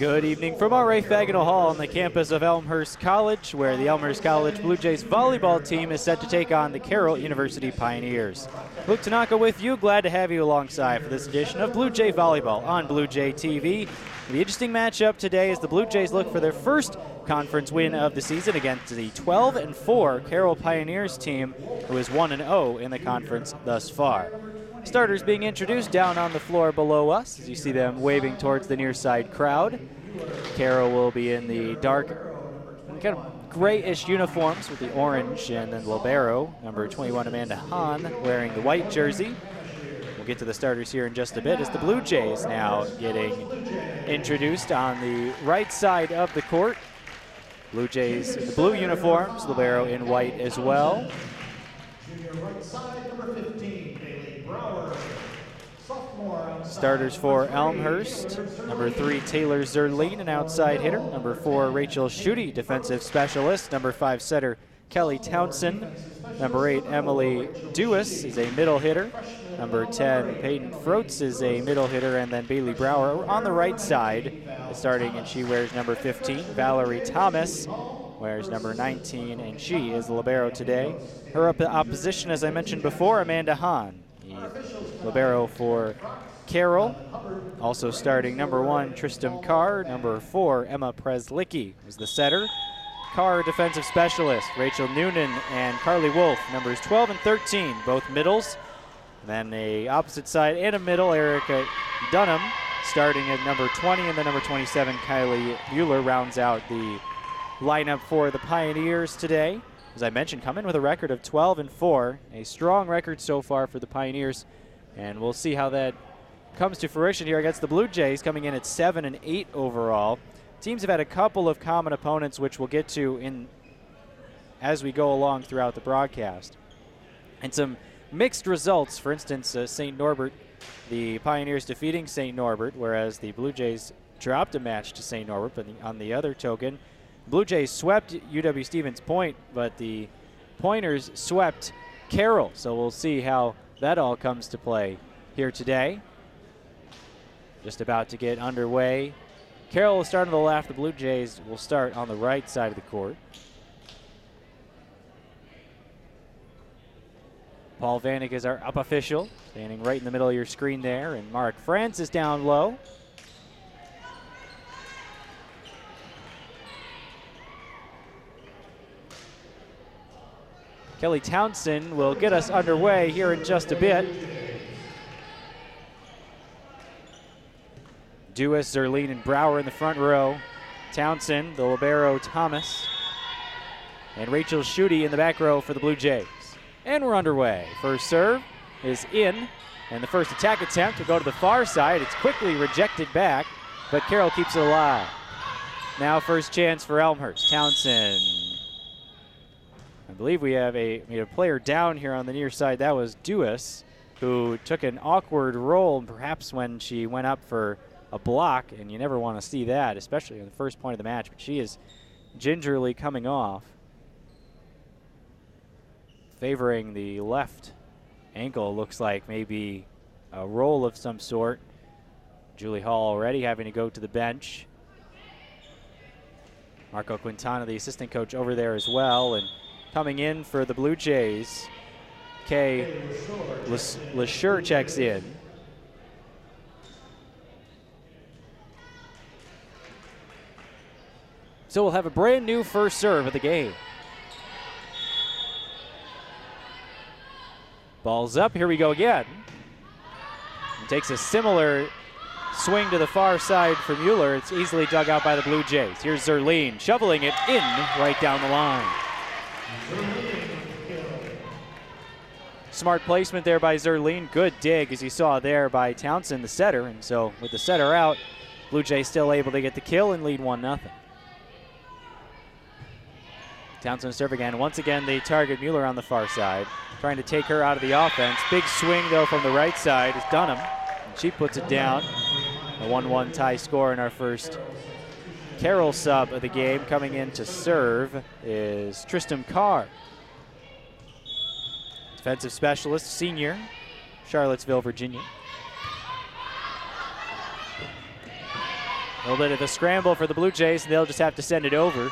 Good evening from our Ray Faginal Hall on the campus of Elmhurst College, where the Elmhurst College Blue Jays volleyball team is set to take on the Carroll University Pioneers. Luke Tanaka with you, glad to have you alongside for this edition of Blue Jay Volleyball on Blue Jay TV. The interesting matchup today is the Blue Jays look for their first conference win of the season against the 12-4 Carroll Pioneers team, who is 1-0 in the conference thus far. Starters being introduced down on the floor below us as you see them waving towards the near side crowd. Carroll will be in the dark, kind of grayish uniforms with the orange, and then libero, number 21 Amanda Hahn, wearing the white jersey. We'll get to the starters here in just a bit as the Blue Jays now getting introduced on the right side of the court. Blue Jays in the blue uniforms, libero in white as well. Starters for Elmhurst, number 3 Taylor Zerline, an outside hitter. Number 4 Rachel Schutte, defensive specialist. Number 5 setter Kelly Townsend. Number 8 Emily Dewis is a middle hitter. Number 10 Peyton Froats is a middle hitter, and then Bailey Brower on the right side starting, and she wears number 15. Valerie Thomas wears number 19, and she is the libero today. Her opposition, as I mentioned before, Amanda Hahn, the libero for Carroll. Also starting number 1 Tristam Carr, number 4 Emma Preslicki is the setter. Carr, defensive specialist. Rachel Noonan and Carly Wolf, numbers 12 and 13, both middles. Then a opposite side and a middle, Erica Dunham starting at number 20, and then number 27 Kylie Mueller rounds out the lineup for the Pioneers today. As I mentioned, come in with a record of 12-4, a strong record so far for the Pioneers, and we'll see how that comes to fruition here against the Blue Jays, coming in at 7-8 overall. Teams have had a couple of common opponents, which we'll get to as we go along throughout the broadcast, and some mixed results. For instance, St. Norbert, the Pioneers defeating St. Norbert, whereas the Blue Jays dropped a match to St. Norbert. But on the other token, Blue Jays swept UW-Stevens Point, but the Pointers swept Carroll. So we'll see how that all comes to play here today. Just about to get underway. Carroll will start on the left. The Blue Jays will start on the right side of the court. Paul Vanek is our up official, standing right in the middle of your screen there, and Mark Francis down low. Kelly Townsend will get us underway here in just a bit. Dewis, Zerline, and Brower in the front row. Townsend, the libero Thomas, and Rachel Schutte in the back row for the Blue Jays. And we're underway. First serve is in, and the first attack attempt will go to the far side. It's quickly rejected back, but Carroll keeps it alive. Now first chance for Elmhurst. Townsend. I believe we have a player down here on the near side. That was Dewis, who took an awkward roll, perhaps when she went up for a block, and you never want to see that, especially on the first point of the match. But she is gingerly coming off, favoring the left ankle. Looks like maybe a roll of some sort. Julie Hall already having to go to the bench. Marco Quintana, the assistant coach, over there as well. And coming in for the Blue Jays, Kay LeSure checks in. So we'll have a brand new first serve of the game. Ball's up, here we go again. And takes a similar swing to the far side for Mueller. It's easily dug out by the Blue Jays. Here's Zerline shoveling it in right down the line. Smart placement there by Zerline. Good dig, as you saw there, by Townsend, the setter. And so with the setter out, Blue Jays still able to get the kill and lead 1-0. Townsend serve again. Once again, they target Mueller on the far side, trying to take her out of the offense. Big swing, though, from the right side is Dunham, and she puts it down. A 1-1 tie score in our first Carroll sub of the game. Coming in to serve is Tristam Carr, defensive specialist, senior, Charlottesville, Virginia. A little bit of a scramble for the Blue Jays, and they'll just have to send it over.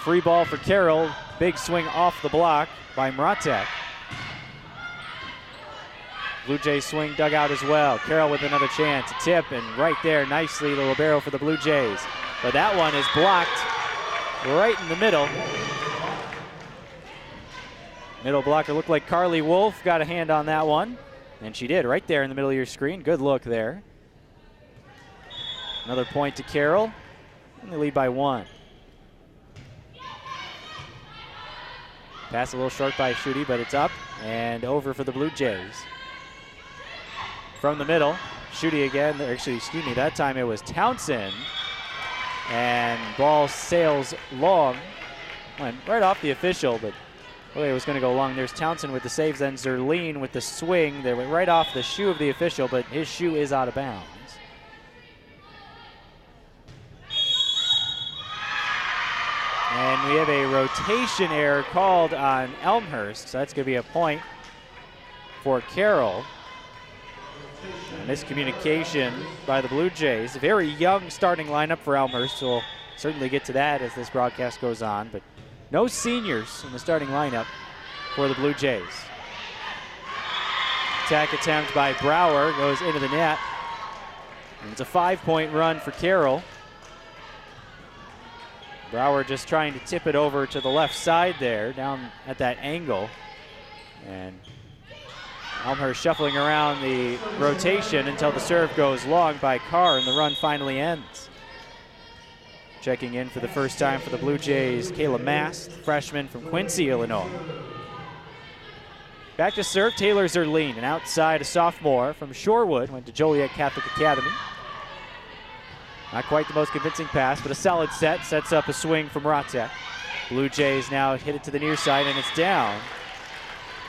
Free ball for Carroll. Big swing off the block by Mratek. Blue Jays swing dug out as well. Carroll with another chance. A tip, and right there, nicely, the libero for the Blue Jays. But that one is blocked right in the middle. Middle blocker looked like Carly Wolf got a hand on that one. And she did, right there in the middle of your screen. Good look there. Another point to Carroll. And they lead by 1. Pass a little short by Schutte, but it's up and over for the Blue Jays. From the middle, Schutte again. Actually, excuse me, that time it was Townsend. And ball sails long. Went right off the official, but it was going to go long. There's Townsend with the saves, then Zerline with the swing. They went right off the shoe of the official, but his shoe is out of bounds. And we have a rotation error called on Elmhurst, so that's going to be a point for Carroll. And miscommunication by the Blue Jays. A very young starting lineup for Elmhurst, so we'll certainly get to that as this broadcast goes on, but no seniors in the starting lineup for the Blue Jays. Attack attempt by Brower goes into the net. And it's a 5-point run for Carroll. Brower just trying to tip it over to the left side there, down at that angle. And Elmhurst shuffling around the rotation until the serve goes long by Carr, and the run finally ends. Checking in for the first time for the Blue Jays, Kayla Mast, freshman from Quincy, Illinois. Back to serve, Taylor Zerline, and outside a sophomore from Shorewood, went to Joliet Catholic Academy. Not quite the most convincing pass, but a solid set, sets up a swing from Mratek. Blue Jays now hit it to the near side, and it's down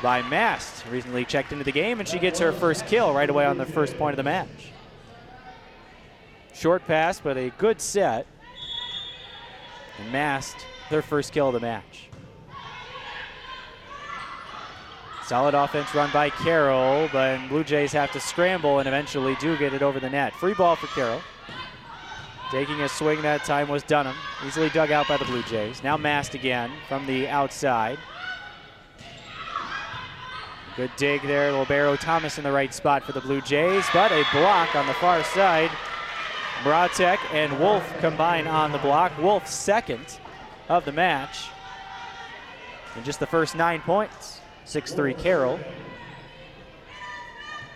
by Mast. Recently checked into the game, and she gets her first kill right away on the first point of the match. Short pass, but a good set. And Mast, their first kill of the match. Solid offense run by Carroll, but Blue Jays have to scramble and eventually do get it over the net. Free ball for Carroll. Taking a swing that time was Dunham. Easily dug out by the Blue Jays. Now Mast again from the outside. Good dig there, libero Thomas in the right spot for the Blue Jays, but a block on the far side. Mratek and Wolf combine on the block. Wolf second of the match. And just the first 9 points. 6-3 Carroll.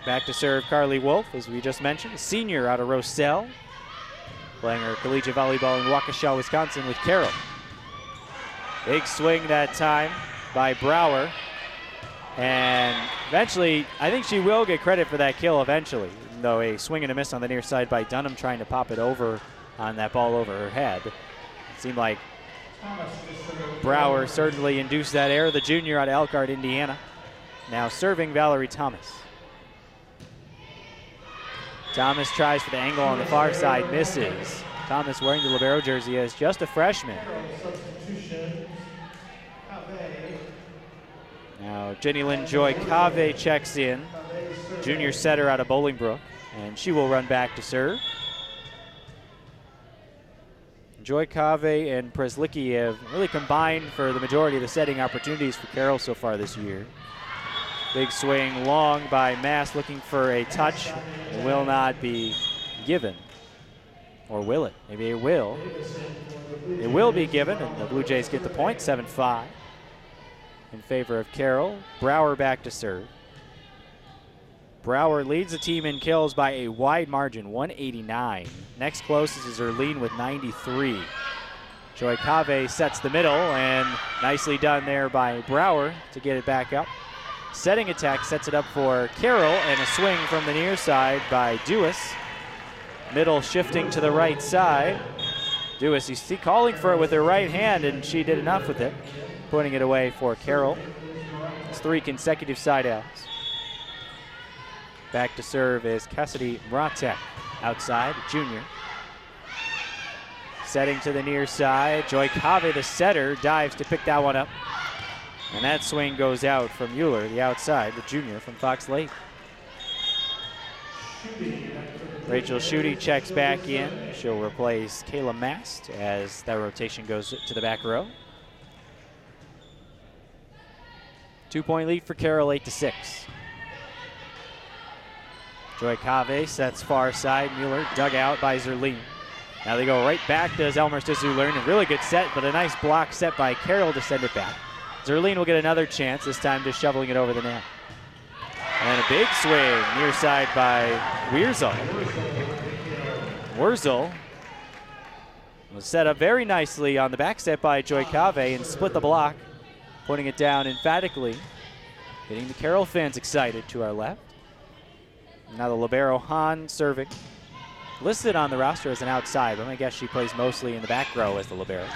Back to serve Carly Wolf, as we just mentioned, a senior out of Roselle, playing her collegiate volleyball in Waukesha, Wisconsin with Carroll. Big swing that time by Brower. And eventually, I think she will get credit for that kill eventually, even though a swing and a miss on the near side by Dunham trying to pop it over on that ball over her head. It seemed like Brower certainly induced that error, the junior out of Elkhart, Indiana. Now serving Valerie Thomas. Thomas tries for the angle on the far side, misses. Thomas wearing the libero jersey as just a freshman. Now Jenny Lynn Joy Cave checks in, junior setter out of Bolingbrook, and she will run back to serve. Joy Cave and Preslicki have really combined for the majority of the setting opportunities for Carroll so far this year. Big swing long by Mast, looking for a touch. It will not be given. Or will it? Maybe it will. It will be given, and the Blue Jays get the point, 7-5 in favor of Carroll. Brower back to serve. Brower leads the team in kills by a wide margin, 189. Next closest is Zerline with 93. Joy Cave sets the middle, and nicely done there by Brower to get it back up. Setting attack sets it up for Carroll, and a swing from the near side by Dewis. Middle shifting to the right side. Dewis, you see, calling for it with her right hand, and she did enough with it, putting it away for Carroll. It's 3 consecutive side outs. Back to serve is Cassidy Mratek, outside, junior. Setting to the near side. Joy Cave, the setter, dives to pick that one up. And that swing goes out from Mueller, the outside, the junior from Fox Lake. Rachel Schutte checks back in. She'll replace Kayla Mast as that rotation goes to the back row. 2-point lead for Carroll, 8-6. Joy Cave sets far side. Mueller dug out by Zerline. Now they go right back to Elmhurst to Zerline. A really good set, but a nice block set by Carroll to send it back. Zerline will get another chance, this time just shoveling it over the net. And a big swing near side by Wierzel. Wierzel was set up very nicely on the back set by Joy Cave and split the block, putting it down emphatically, getting the Carroll fans excited to our left. Now the libero Han serving. Listed on the roster as an outside, but I guess she plays mostly in the back row as the libero.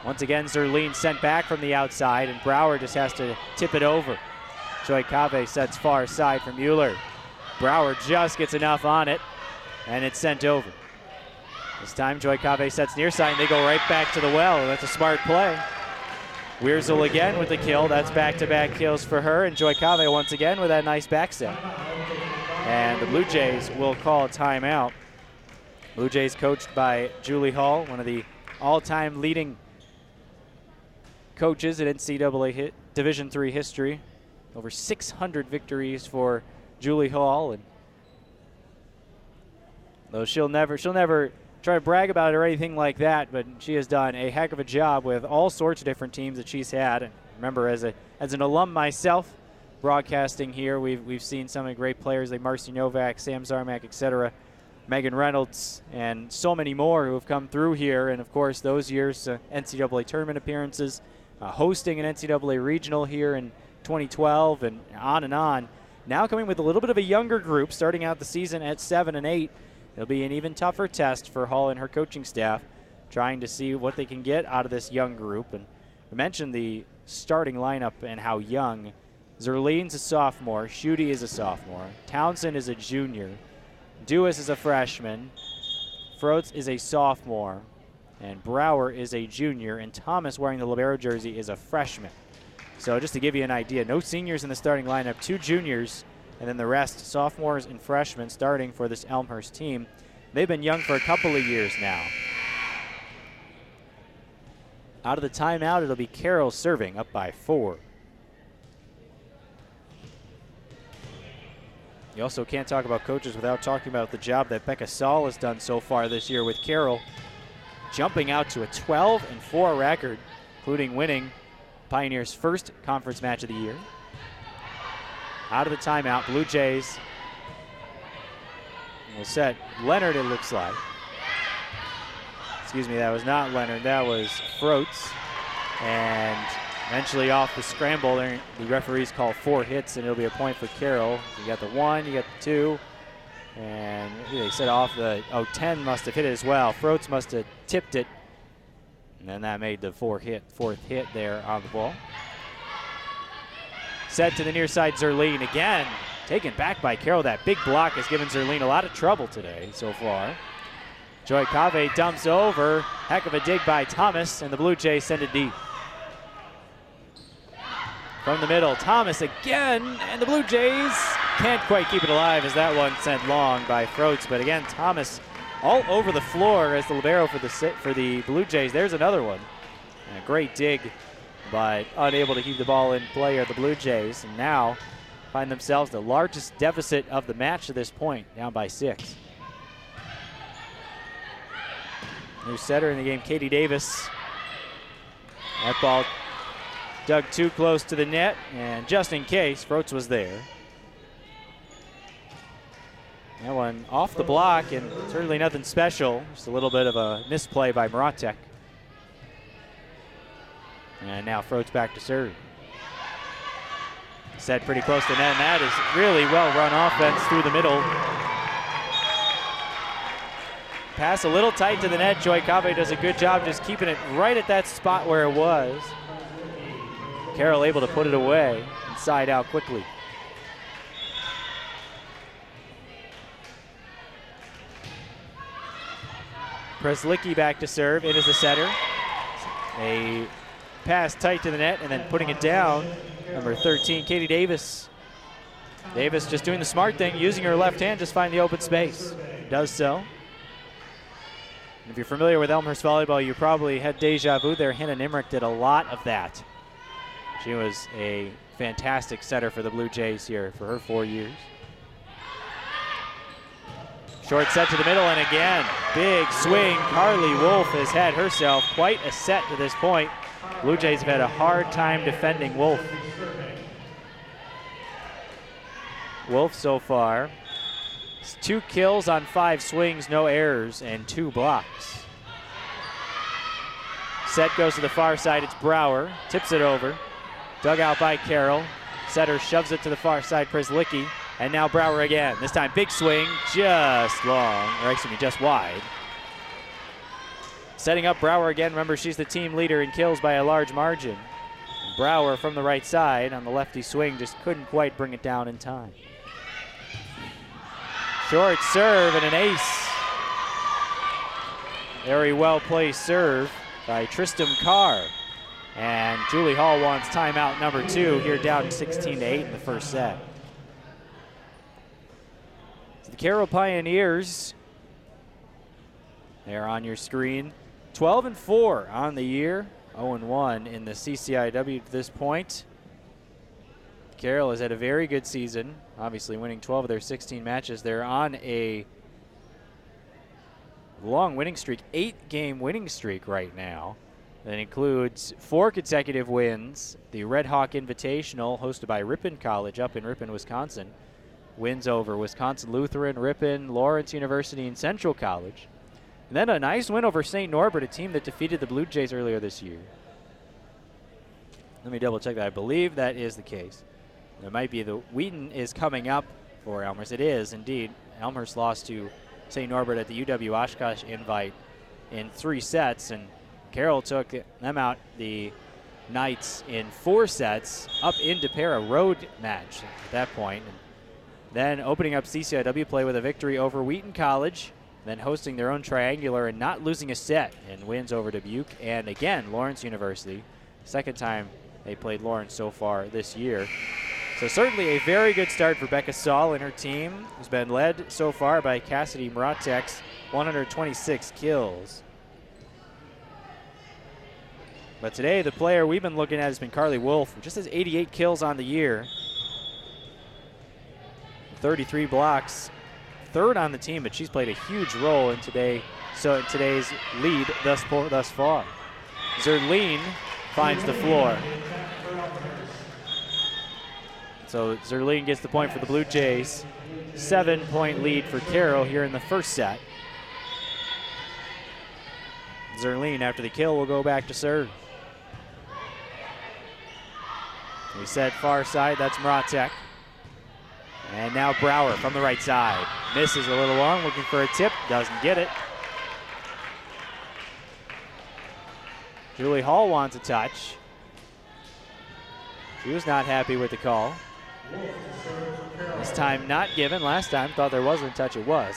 Once again, Zerline sent back from the outside, and Brower just has to tip it over. Joy Cave sets far side for Mueller. Brower just gets enough on it, and it's sent over. This time, Joy Cave sets near side, and they go right back to the well. That's a smart play. Wierzel again with the kill. That's back-to-back kills for her, and Joy Cave once again with that nice back set. And the Blue Jays will call a timeout. Blue Jays coached by Julie Hall, one of the all-time leading coaches in NCAA Division III history. Over 600 victories for Julie Hall, and though she'll never try to brag about it or anything like that, but she has done a heck of a job with all sorts of different teams that she's had. And remember, as an alum myself, broadcasting here, we've seen some of the great players like Marcy Novak, Sam Zarmak, etc., Megan Reynolds, and so many more who have come through here. And of course, those years, NCAA tournament appearances, hosting an NCAA regional here in 2012, and on. Now coming with a little bit of a younger group, starting out the season at 7 and 8. It'll be an even tougher test for Hall and her coaching staff, trying to see what they can get out of this young group. And I mentioned the starting lineup and how young. Zerline's a sophomore, Schutte is a sophomore, Townsend is a junior, Dewis is a freshman, Froats is a sophomore, and Brower is a junior, and Thomas, wearing the libero jersey, is a freshman. So just to give you an idea, no seniors in the starting lineup, 2 juniors, and then the rest sophomores and freshmen starting for this Elmhurst team. They've been young for a couple of years now. Out of the timeout, it'll be Carroll serving, up by 4. You also can't talk about coaches without talking about the job that Becca Saul has done so far this year with Carroll, jumping out to a 12-4 record, including winning Pioneers' first conference match of the year. Out of the timeout, Blue Jays will set Leonard, it looks like. Excuse me, that was not Leonard, that was Froats. And eventually off the scramble, the referees call 4 hits, and it'll be a point for Carroll. You got the 1, you got the 2, and they said off the, 10 must have hit it as well. Froats must have tipped it, and then that made the fourth hit there on the ball. Set to the near side, Zerline again, taken back by Carroll. That big block has given Zerline a lot of trouble today so far. Joy Cave dumps over, heck of a dig by Thomas, and the Blue Jays send it deep. From the middle, Thomas again, and the Blue Jays can't quite keep it alive as that one sent long by Froats. But again, Thomas all over the floor as the libero for the Blue Jays. There's another one. And a great dig, but unable to keep the ball in play are the Blue Jays, and now find themselves the largest deficit of the match to this point, down by 6. New setter in the game, Katie Davis. That ball dug too close to the net, and just in case, Froats was there. That one off the block, and certainly nothing special. Just a little bit of a misplay by Maratek. And now Froats back to serve. Set pretty close to the net, and that is really well-run offense through the middle. Pass a little tight to the net. Joy Cave does a good job just keeping it right at that spot where it was. Carroll able to put it away and side out quickly. Preslicki back to serve. It is a setter. A pass tight to the net and then putting it down. Number 13, Katie Davis. Davis just doing the smart thing, using her left hand, just find the open space. Does so. And if you're familiar with Elmhurst volleyball, you probably had deja vu there. Hannah Nimrick did a lot of that. She was a fantastic setter for the Blue Jays here for her 4 years. Short set to the middle, and again, big swing. Carly Wolf has had herself quite a set to this point. Blue Jays have had a hard time defending Wolf. Wolf so far, 2 kills on 5 swings, no errors, and 2 blocks. Set goes to the far side, it's Brower, tips it over. Dug out by Carroll. Setter shoves it to the far side, Przlicki. And now Brower again. This time big swing, just long, or excuse me, just wide. Setting up Brower again. Remember, she's the team leader in kills by a large margin. Brower from the right side on the lefty swing just couldn't quite bring it down in time. Short serve and an ace. Very well placed serve by Tristram Carr. And Julie Hall wants timeout number 2 here, down 16-8 in the first set. So the Carroll Pioneers, they're on your screen. 12-4 on the year, 0-1 in the CCIW to this point. Carroll has had a very good season, obviously winning 12 of their 16 matches. They're on a long winning streak, 8-game winning streak right now. That includes 4 consecutive wins, the Red Hawk Invitational hosted by Ripon College up in Ripon, Wisconsin. Wins over Wisconsin Lutheran, Ripon, Lawrence University, and Central College. And then a nice win over St. Norbert, a team that defeated the Blue Jays earlier this year. Let me double check that. I believe that is the case. There might be the Wheaton is coming up for Elmhurst. It is indeed. Elmhurst lost to St. Norbert at the UW Oshkosh Invite in 3 sets, and Carroll took them out the Knights in 4 sets up into pair, a road match at that point. And then opening up CCIW play with a victory over Wheaton College, then hosting their own triangular and not losing a set in wins over Dubuque and again Lawrence University. Second time they played Lawrence so far this year. So certainly a very good start for Becca Saul and her team, who's been led so far by Cassidy Mratek's 126 kills. But today, the player we've been looking at has been Carly Wolf, who just has 88 kills on the year. 33 blocks, 3rd on the team, but she's played a huge role in today's lead thus far. Zerline finds the floor. So Zerline gets the point for the Blue Jays. 7-point lead for Carroll here in the first set. Zerline, after the kill, will go back to serve. We set far side, that's Mratek. And now Brower from the right side. Misses a little long, looking for a tip, doesn't get it. Julie Hall wants a touch. She was not happy with the call. This time not given. Last time thought there wasn't a touch, it was.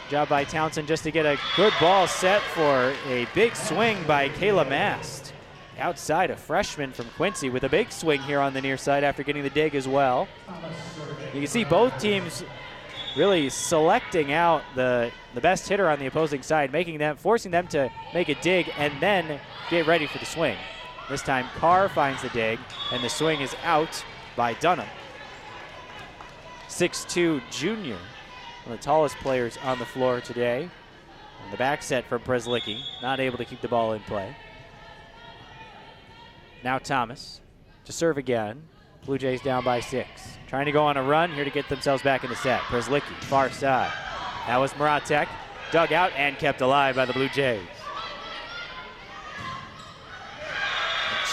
Job by Townsend just to get a good ball set for a big swing by Kayla Mast. Outside, a freshman from Quincy with a big swing here on the near side after getting the dig as well. You can see both teams really selecting out the best hitter on the opposing side, forcing them to make a dig and then get ready for the swing. This time Carr finds the dig and the swing is out by Dunham. 6'2" junior, one of the tallest players on the floor today. And the back set from Przlicki, not able to keep the ball in play. Now Thomas to serve again. Blue Jays down by 6. Trying to go on a run here to get themselves back in the set. Przlicki, far side. That was Mratek, dug out and kept alive by the Blue Jays.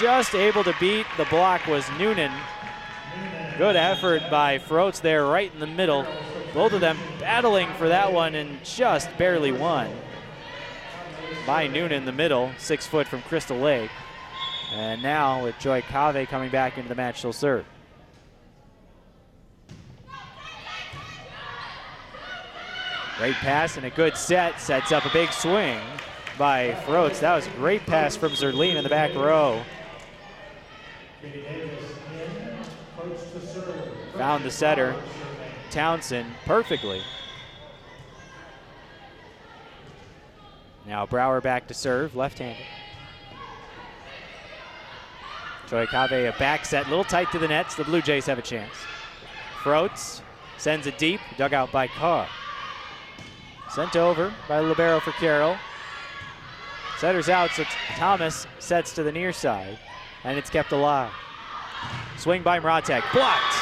Just able to beat the block was Noonan. Good effort by Froats there right in the middle. Both of them battling for that one and just barely won. By Noonan in the middle, 6 foot from Crystal Lake. And now with Joy Cave coming back into the match, she'll serve. Great pass and a good set. Sets up a big swing by Froats. That was a great pass from Zerline in the back row. Found the setter, Townsend, perfectly. Now Brower back to serve, left-handed. Joy Cave, a back set, a little tight to the nets. The Blue Jays have a chance. Froats sends it deep, dug out by Carr. Sent over by libero for Carroll. Setter's out, so Thomas sets to the near side, and it's kept alive. Swing by Mratek, blocked.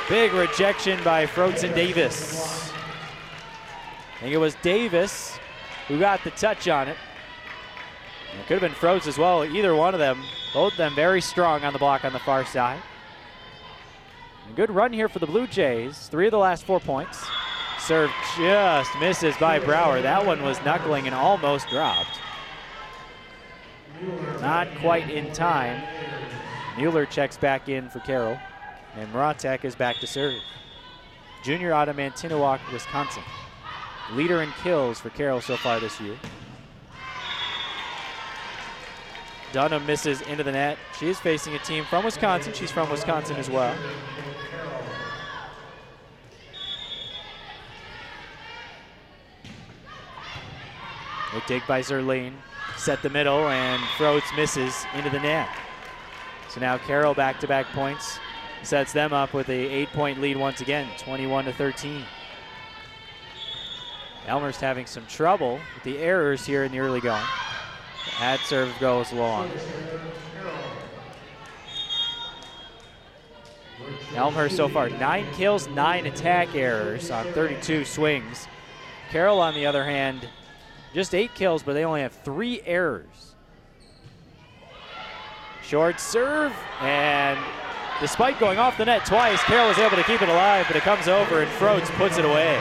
Big rejection by Froats and Davis. I think it was Davis who got the touch on it. It could have been Froats as well, either one of them. Both of them very strong on the block on the far side. A good run here for the Blue Jays. 3 of the last 4 points. Serve just misses by Brower. That one was knuckling and almost dropped. Not quite in time. Mueller checks back in for Carroll, and Mratek is back to serve. Junior out of Mantinoak, Wisconsin. Leader in kills for Carroll so far this year. Dunham misses into the net. She is facing a team from Wisconsin. She's from Wisconsin as well. A dig by Zerline. Set the middle, and Froats misses into the net. So now Carroll back-to-back points. Sets them up with a 8-point lead once again, 21-13. Elmhurst having some trouble with the errors here in the early going. The ad serve goes long. Elmhurst so far, 9 kills, 9 attack errors on 32 swings. Carroll, on the other hand, just 8 kills, but they only have 3 errors. Short serve, and despite going off the net twice, Carroll was able to keep it alive, but it comes over and Froats puts it away.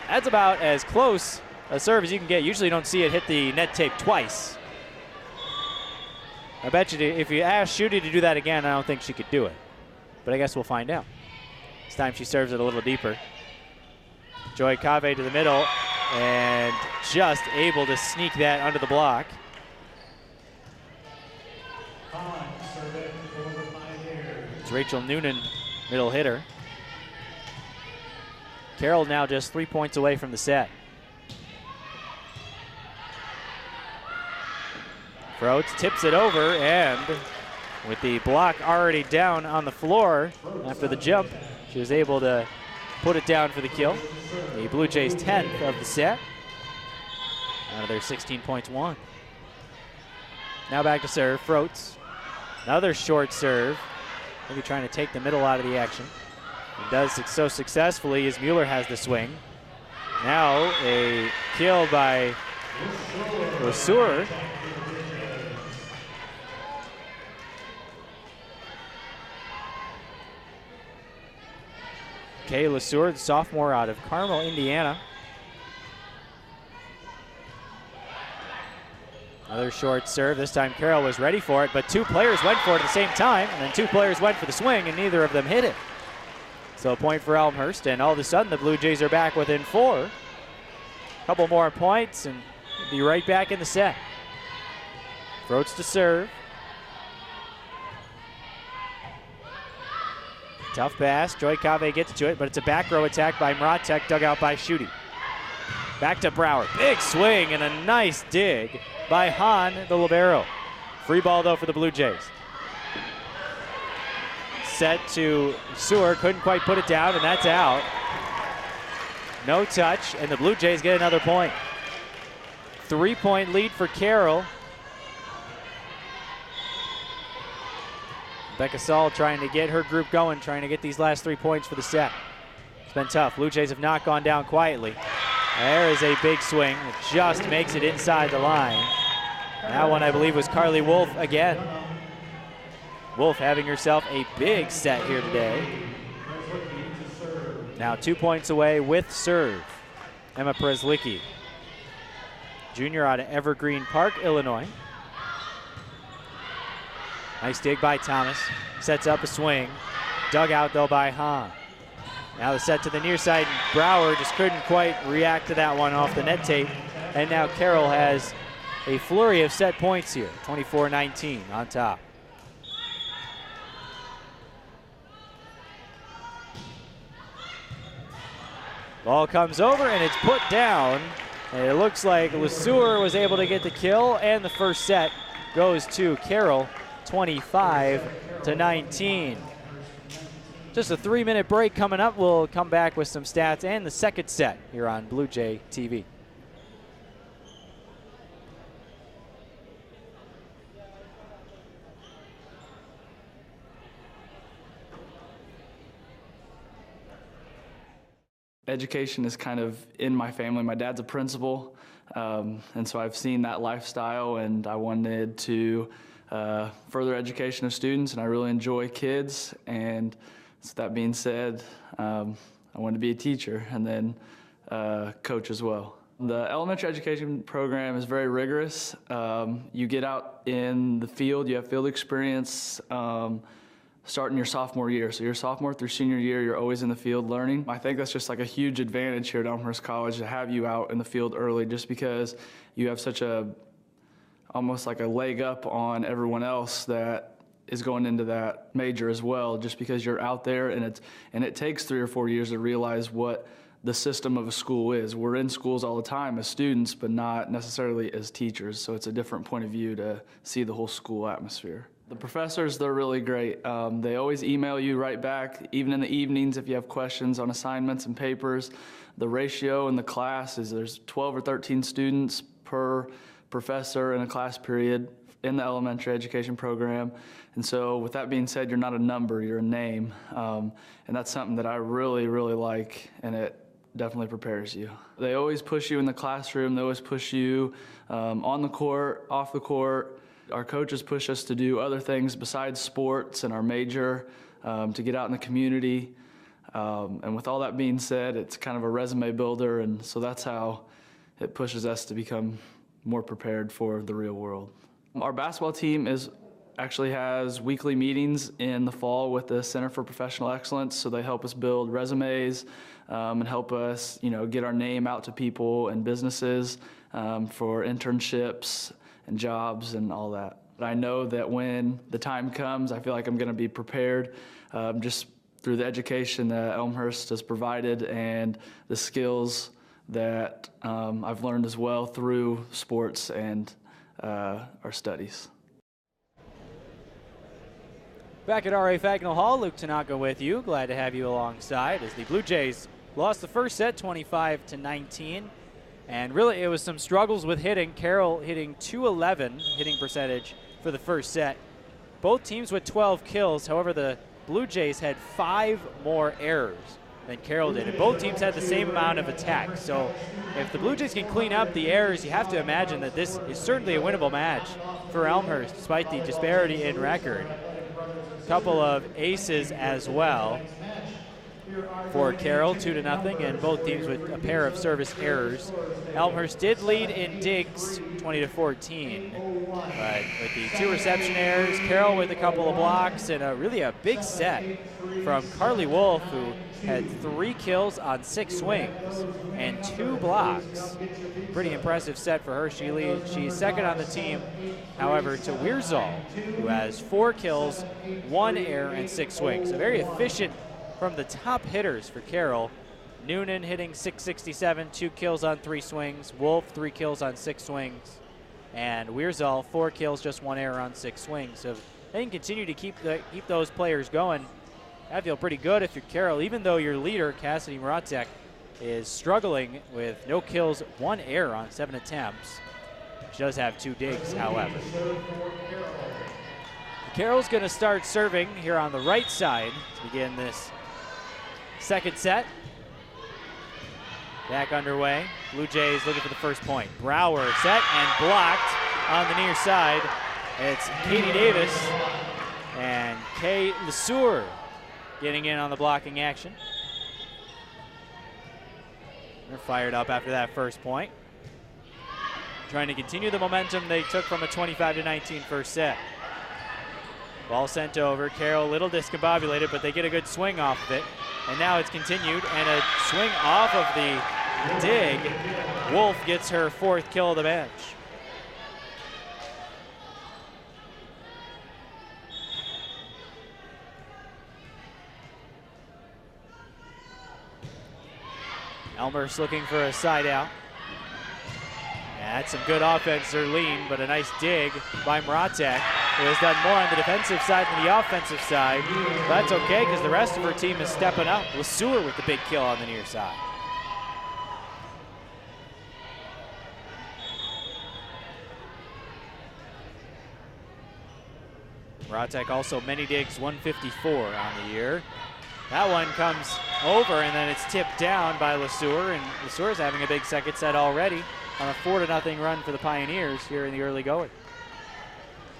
That's about as close a serve as you can get. Usually you don't see it hit the net tape twice. I bet you if you ask Schutte to do that again, I don't think she could do it. But I guess we'll find out. This time she serves it a little deeper. Joy Cave to the middle, and just able to sneak that under the block. It's Rachel Noonan, middle hitter. Carroll now just 3 points away from the set. Froats tips it over, and with the block already down on the floor after the jump, she was able to put it down for the kill. The Blue Jays' 10th of the set out of their 16 points won. Now back to serve, Froats. Another short serve, maybe trying to take the middle out of the action. He does so successfully as Mueller has the swing. Now a kill by Lesueur. Kay Lesueur, the sophomore out of Carmel, Indiana. Another short serve. This time Carroll was ready for it, but 2 players went for it at the same time, and then 2 players went for the swing, and neither of them hit it. So a point for Elmhurst, and all of a sudden the Blue Jays are back within 4. Couple more points, and be right back in the set. Froats to serve. Tough pass. Joy Cave gets to it, but it's a back row attack by Mratek, dug out by Schutte. Back to Brower. Big swing and a nice dig by Hahn, the libero. Free ball, though, for the Blue Jays. Set to Sewer. Couldn't quite put it down, and that's out. No touch, and the Blue Jays get another point. 3-point lead for Carroll. Becca Saul trying to get her group going, trying to get these last 3 points for the set. It's been tough. Blue Jays have not gone down quietly. There is a big swing. It just makes it inside the line. That one, I believe, was Carly Wolf again. Wolf having herself a big set here today. Now 2 points away with serve. Emma Preslicki, junior out of Evergreen Park, Illinois. Nice dig by Thomas. Sets up a swing. Dug out, though, by Hahn. Now the set to the near side. Brower just couldn't quite react to that one off the net tape. And now Carroll has a flurry of set points here. 24-19 on top. Ball comes over and it's put down. And it looks like LeSueur was able to get the kill, and the first set goes to Carroll, 25-19. Just a 3-minute break coming up. We'll come back with some stats and the second set here on Blue Jay TV. Education is kind of in my family. My dad's a principal, and so I've seen that lifestyle, and I wanted to further education of students, and I really enjoy kids. And so that being said, I wanted to be a teacher and then coach as well. The elementary education program is very rigorous. You get out in the field, you have field experience, starting your sophomore year. So your sophomore through senior year, you're always in the field learning. I think that's just like a huge advantage here at Elmhurst College to have you out in the field early, just because you have such almost like a leg up on everyone else that is going into that major as well, just because you're out there, and it takes 3 or 4 years to realize what the system of a school is. We're in schools all the time as students, but not necessarily as teachers. So it's a different point of view to see the whole school atmosphere. The professors, they're really great. They always email you right back, even in the evenings if you have questions on assignments and papers. The ratio in the class is there's 12 or 13 students per professor in a class period in the elementary education program. And so with that being said, you're not a number, you're a name. And that's something that I really, really like, and it definitely prepares you. They always push you in the classroom. They always push you on the court, off the court. Our coaches push us to do other things besides sports and our major, to get out in the community. And with all that being said, it's kind of a resume builder, and so that's how it pushes us to become more prepared for the real world. Our basketball team actually has weekly meetings in the fall with the Center for Professional Excellence, so they help us build resumes and help us, get our name out to people and businesses for internships and jobs and all that. But I know that when the time comes, I feel like I'm going to be prepared just through the education that Elmhurst has provided and the skills that I've learned as well through sports and our studies. Back at R.A. Fagnall Hall, Luke Tanaka with you. Glad to have you alongside as the Blue Jays lost the first set 25-19. And really, it was some struggles with hitting. Carroll hitting .211 hitting percentage for the first set. Both teams with 12 kills. However, the Blue Jays had 5 more errors than Carroll did. And both teams had the same amount of attacks. So if the Blue Jays can clean up the errors, you have to imagine that this is certainly a winnable match for Elmhurst, despite the disparity in record. A couple of aces as well for Carroll, 2-0, and both teams with a pair of service errors. Elmhurst did lead in digs, 20-14, but with the 2 reception errors, Carroll with a couple of blocks, and really a big set from Carly Wolf, who had 3 kills on 6 swings and 2 blocks. Pretty impressive set for her. She's second on the team, however, to Wierzall, who has 4 kills, 1 error, and 6 swings. So very efficient from the top hitters for Carroll. Noonan hitting .667, 2 kills on 3 swings. Wolf, 3 kills on 6 swings. And Wierzall, 4 kills, just 1 error on 6 swings. So if they can continue to keep those players going, I feel pretty good if you're Carroll, even though your leader, Cassidy Muratek, is struggling with no kills, 1 error on 7 attempts. She does have 2 digs, however. Carroll's going to start serving here on the right side to begin this second set. Back underway. Blue Jays looking for the first point. Brower set and blocked on the near side. It's Katie Davis and Kay LeSueur getting in on the blocking action. They're fired up after that first point. Trying to continue the momentum they took from a 25-19 first set. Ball sent over. Carroll a little discombobulated, but they get a good swing off of it. And now it's continued, and a swing off of the dig. Wolf gets her 4th kill of the match. Elmhurst looking for a side out. That's some good offense, Zerline, but a nice dig by Mratek, who has done more on the defensive side than the offensive side. But that's okay, because the rest of her team is stepping up. LeSueur with the big kill on the near side. Mratek also many digs, 154 on the year. That one comes over, and then it's tipped down by LeSueur, and LeSueur's having a big second set already on a 4-0 run for the Pioneers here in the early going.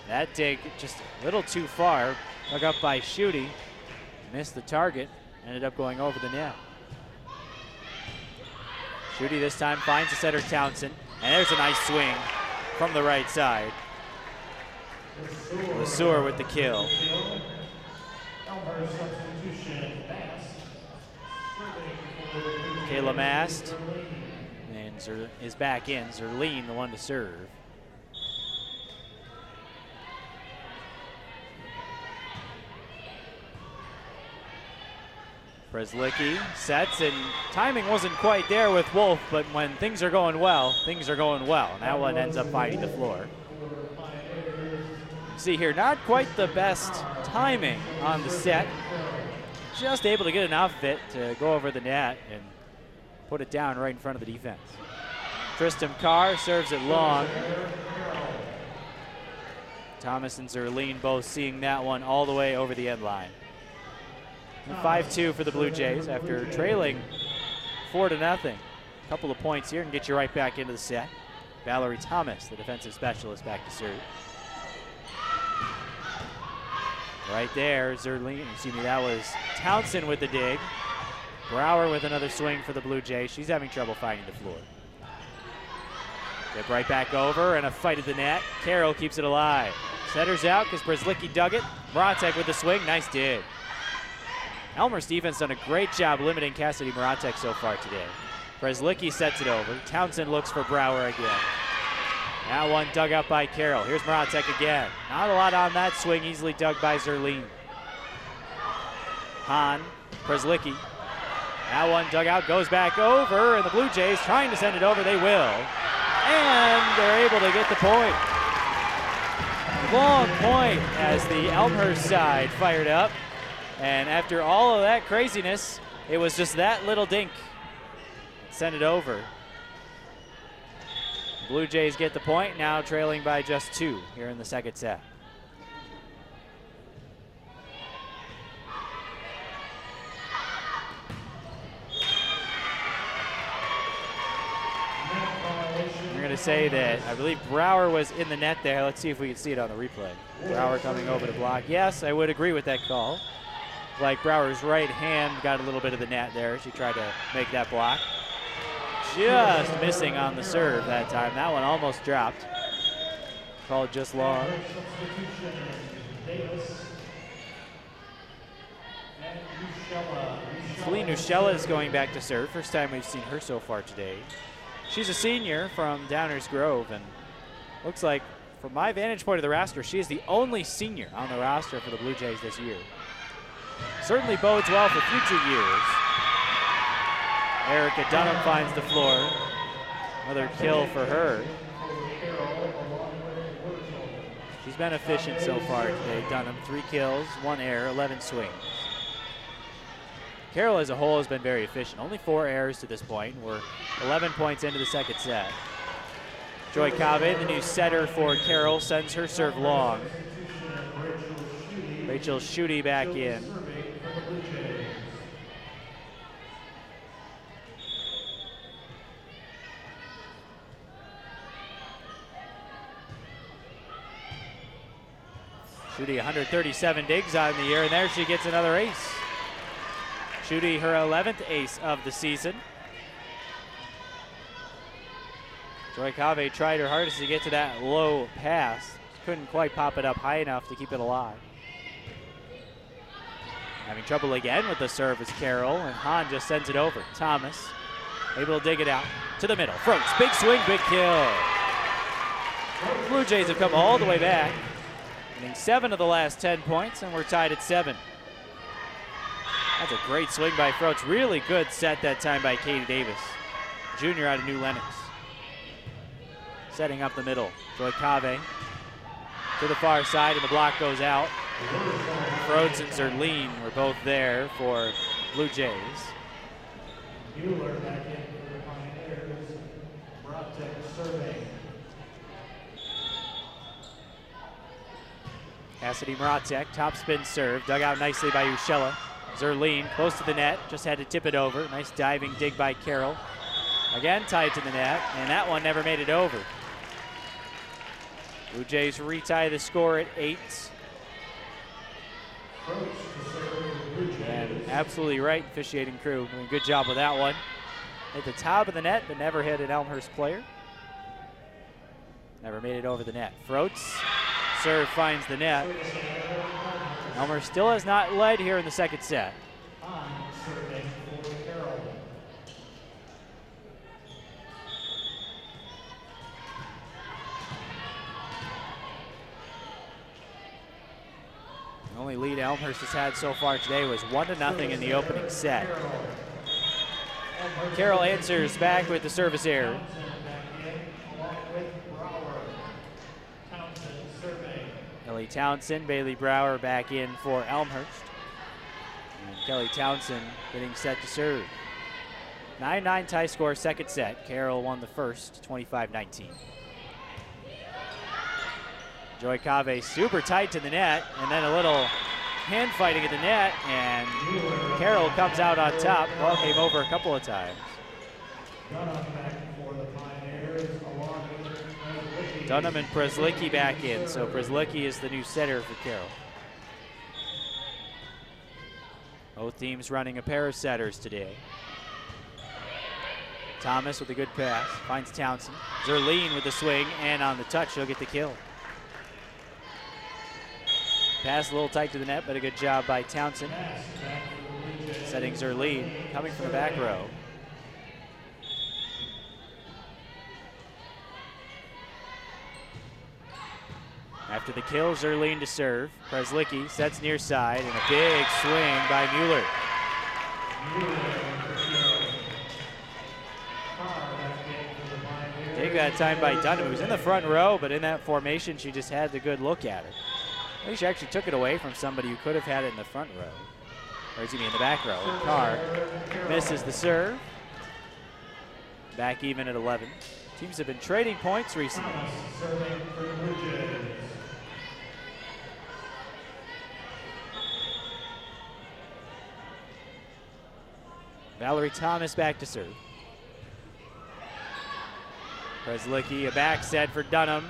That dig just a little too far, dug up by Schutte, missed the target, ended up going over the net. Schutte this time finds the setter Townsend, and there's a nice swing from the right side. LeSueur with the kill. Kayla Mast and is back in. Zerline the one to serve. Breslicki sets, and timing wasn't quite there with Wolf, but when things are going well, things are going well. And that one ends up finding the floor. See here, not quite the best timing on the set. Just able to get enough of it to go over the net and put it down right in front of the defense. Tristan Carr serves it long. Thomas and Zerline both seeing that one all the way over the end line. 5-2 for the Blue Jays after trailing 4-0. A couple of points here and get you right back into the set. Valerie Thomas, the defensive specialist, back to serve. Right there, Zerline, excuse me, that was Townsend with the dig. Brower with another swing for the Blue Jays. She's having trouble finding the floor. Get right back over and a fight at the net. Carroll keeps it alive. Setters out because Breslicki dug it. Mratek with the swing, nice dig. Elmhurst defense done a great job limiting Cassidy Mratek so far today. Breslicki sets it over. Townsend looks for Brower again. That one dug out by Carroll. Here's Mratek again. Not a lot on that swing, easily dug by Zerline. Hahn, Breslicki. That one dug out, goes back over, and the Blue Jays trying to send it over, they will. And they're able to get the point. Long point as the Elmhurst side fired up. And after all of that craziness, it was just that little dink. Send it over. Blue Jays get the point, now trailing by just 2 here in the second set. We're going to say that I believe Brower was in the net there. Let's see if we can see it on the replay. Brower coming over to block. Yes, I would agree with that call. Like Brower's right hand got a little bit of the net there. She tried to make that block. Just missing on the serve that time. That one almost dropped. Called just long. Celine Nushella is going back to serve. First time we've seen her so far today. She's a senior from Downers Grove, and looks like, from my vantage point of the roster, she is the only senior on the roster for the Blue Jays this year. Certainly bodes well for future years. Erica Dunham finds the floor. Another kill for her. She's been efficient so far today. Dunham, 3 kills, 1 error, 11 swings. Carroll as a whole has been very efficient. Only 4 errors to this point. We're 11 points into the second set. Joy Cave, the new setter for Carroll, sends her serve long. Rachel Schutte back in. Schutte 137 digs on the year, and there she gets another ace. Schutte her 11th ace of the season. Joy Cave tried her hardest to get to that low pass. Couldn't quite pop it up high enough to keep it alive. Having trouble again with the serve is Carroll, and Hahn just sends it over. Thomas able to dig it out to the middle. Froats, big swing, big kill. Blue Jays have come all the way back, winning 7 of the last 10 points, and we're tied at 7. That's a great swing by Froats. Really good set that time by Katie Davis. junior out of New Lenox. Setting up the middle. Joy Cave to the far side, and the block goes out. Frodes and Zerline were both there for Blue Jays. Mueller back in for the Pioneers. Mrazek survey. Cassidy Mrazek, top spin serve, dug out nicely by Ushella. Zerline close to the net, just had to tip it over. Nice diving dig by Carroll. Again tied to the net, and that one never made it over. Blue Jays retie the score at 8. And absolutely right, officiating crew doing a good job with that one. Hit the top of the net, but never hit an Elmhurst player. Never made it over the net. Froats, serve finds the net. Elmhurst still has not led here in the second set. Serving for Carroll. The only lead Elmhurst has had so far today was 1-0 in the opening set. Carroll answers back with the service error. Kelly Townsend, Bailey Brower back in for Elmhurst. And Kelly Townsend getting set to serve. 9-9 tie score, second set. Carroll won the first, 25-19. Joy Cave super tight to the net, and then a little hand fighting at the net, and Carroll comes out on top. Ball came over a couple of times. Dunham and Preslicki back in, so Preslicki is the new setter for Carroll. Both teams running a pair of setters today. Thomas with a good pass, finds Townsend. Zerline with the swing, and on the touch, she'll get the kill. Pass a little tight to the net, but a good job by Townsend. Setting Zerline, coming from the back row. After the kill, Zerline to serve. Preslicki sets near side, and a big swing by Mueller. Take that time by Dunham, who was in the front row, but in that formation, she just had the good look at it. I think she actually took it away from somebody who could have had it in the front row. Or excuse me, in the back row. Carr misses the serve. Back even at 11. Teams have been trading points recently. Valerie Thomas back to serve. Preslicki, a back set for Dunham.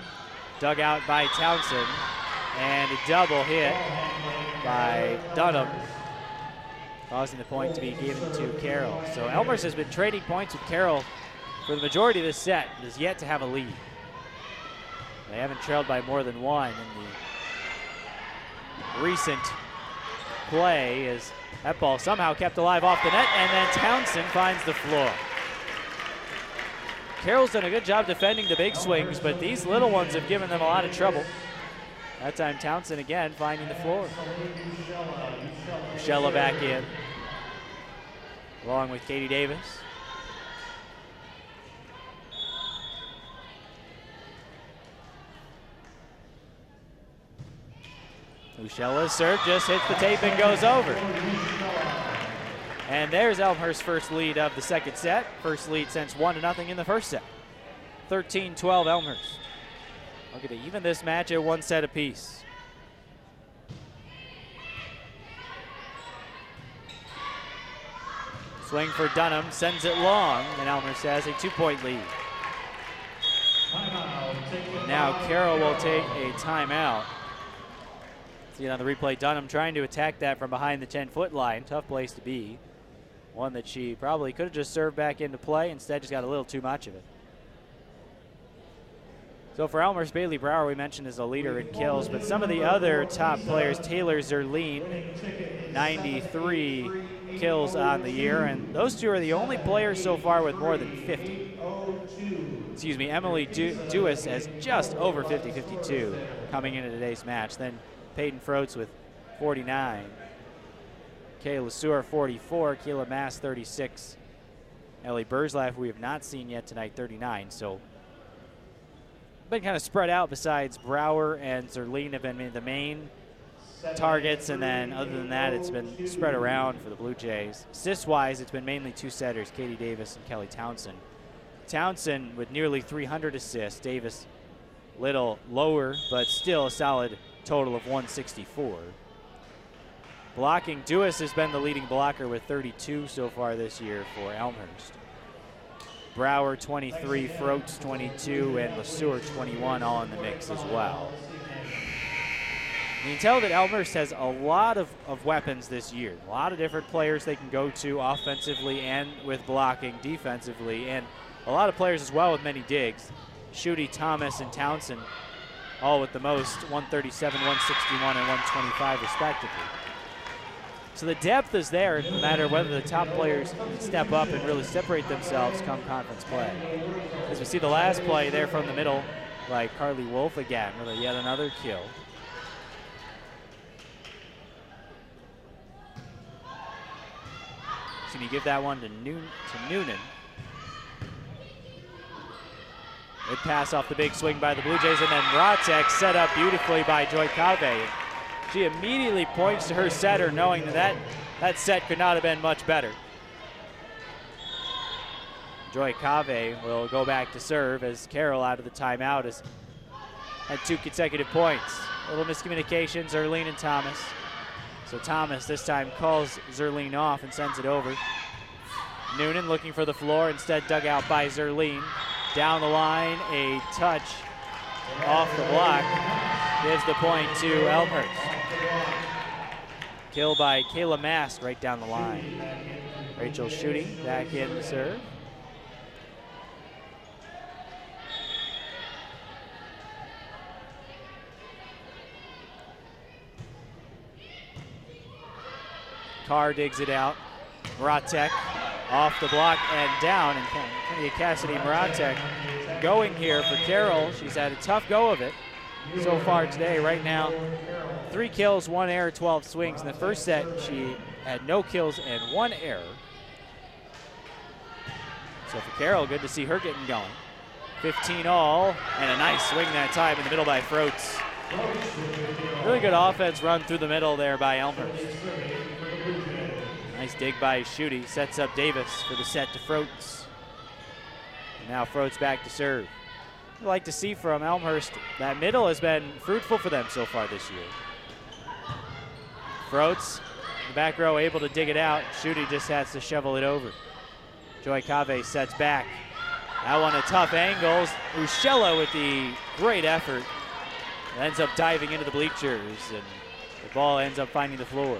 Dug out by Townsend. And a double hit by Dunham, causing the point to be given to Carroll. So Elmhurst has been trading points with Carroll for the majority of this set, but has yet to have a lead. They haven't trailed by more than one in the recent play, as that ball somehow kept alive off the net, and then Townsend finds the floor. Carroll's done a good job defending the big swings, but these little ones have given them a lot of trouble. That time Townsend again finding the floor. Ushella back in, along with Katie Davis. Ushella's serve just hits the tape and goes over. And there's Elmhurst's first lead of the second set. First lead since 1-0 in the first set. 13-12 Elmhurst. Look at it, even this match at one set apiece. Swing for Dunham, sends it long, and Elmhurst has a 2-point lead. Now Carroll will take a timeout. See it on the replay, Dunham trying to attack that from behind the 10-foot line. Tough place to be. One that she probably could have just served back into play, instead just got a little too much of it. So for Elmhurst, Bailey Brower, we mentioned, is a leader in kills, but some of the other top players, Taylor Zerline, 93 kills on the year, and those two are the only players so far with more than 50. Excuse me, Emily Dewis has just over 50, 52 coming into today's match. Then Peyton Froats with 49. Kayla Suhr, 44. Keela Mass, 36. Ellie Burzlaff, we have not seen yet tonight, 39. So been kind of spread out. Besides Brower and Zerline have been the main targets, and then other than that, it's been spread around for the Blue Jays. Assist-wise, it's been mainly two setters, Katie Davis and Kelly Townsend. Townsend with nearly 300 assists. Davis little lower, but still a solid total of 164. Blocking, Duis has been the leading blocker with 32 so far this year for Elmhurst. Brower 23, Froats 22, and LeSueur 21 all in the mix as well. You can tell that Elmhurst has a lot of weapons this year. A lot of different players they can go to offensively and with blocking defensively, and a lot of players as well with many digs. Schutte, Thomas, and Townsend all with the most, 137, 161, and 125 respectively. So the depth is there, no matter whether the top players can step up and really separate themselves come conference play. As we see the last play there from the middle by Carly Wolf again with yet another kill. So you give that one to Noonan. Good pass off the big swing by the Blue Jays, and then Mratek set up beautifully by Joy Cave. She immediately points to her setter, knowing that set could not have been much better. Joy Cave will go back to serve as Carroll out of the timeout has had 2 consecutive points. A little miscommunication, Zerline and Thomas. So Thomas this time calls Zerline off and sends it over. Noonan looking for the floor, instead dug out by Zerline. Down the line, a touch off the block gives the point to Elmhurst. Kill by Kayla Mast right down the line. Rachel Schutte back in to serve. Carr digs it out. Mratek off the block and down, and Cassidy Mratek going here for Carroll. She's had a tough go of it so far today. Right now, 3 kills, 1 error, 12 swings. In the first set, she had no kills and 1 error. So for Carroll, good to see her getting going. 15 all, and a nice swing that time in the middle by Froats. Really good offense run through the middle there by Elmhurst. Nice dig by Schutte, sets up Davis for the set to Froats. And now Froats back to serve. I'd like to see from Elmhurst, that middle has been fruitful for them so far this year. Froats, the back row, able to dig it out. Schutte just has to shovel it over. Joy Cave sets back. That one a tough angles. Ushella with the great effort. Ends up diving into the bleachers, and the ball ends up finding the floor.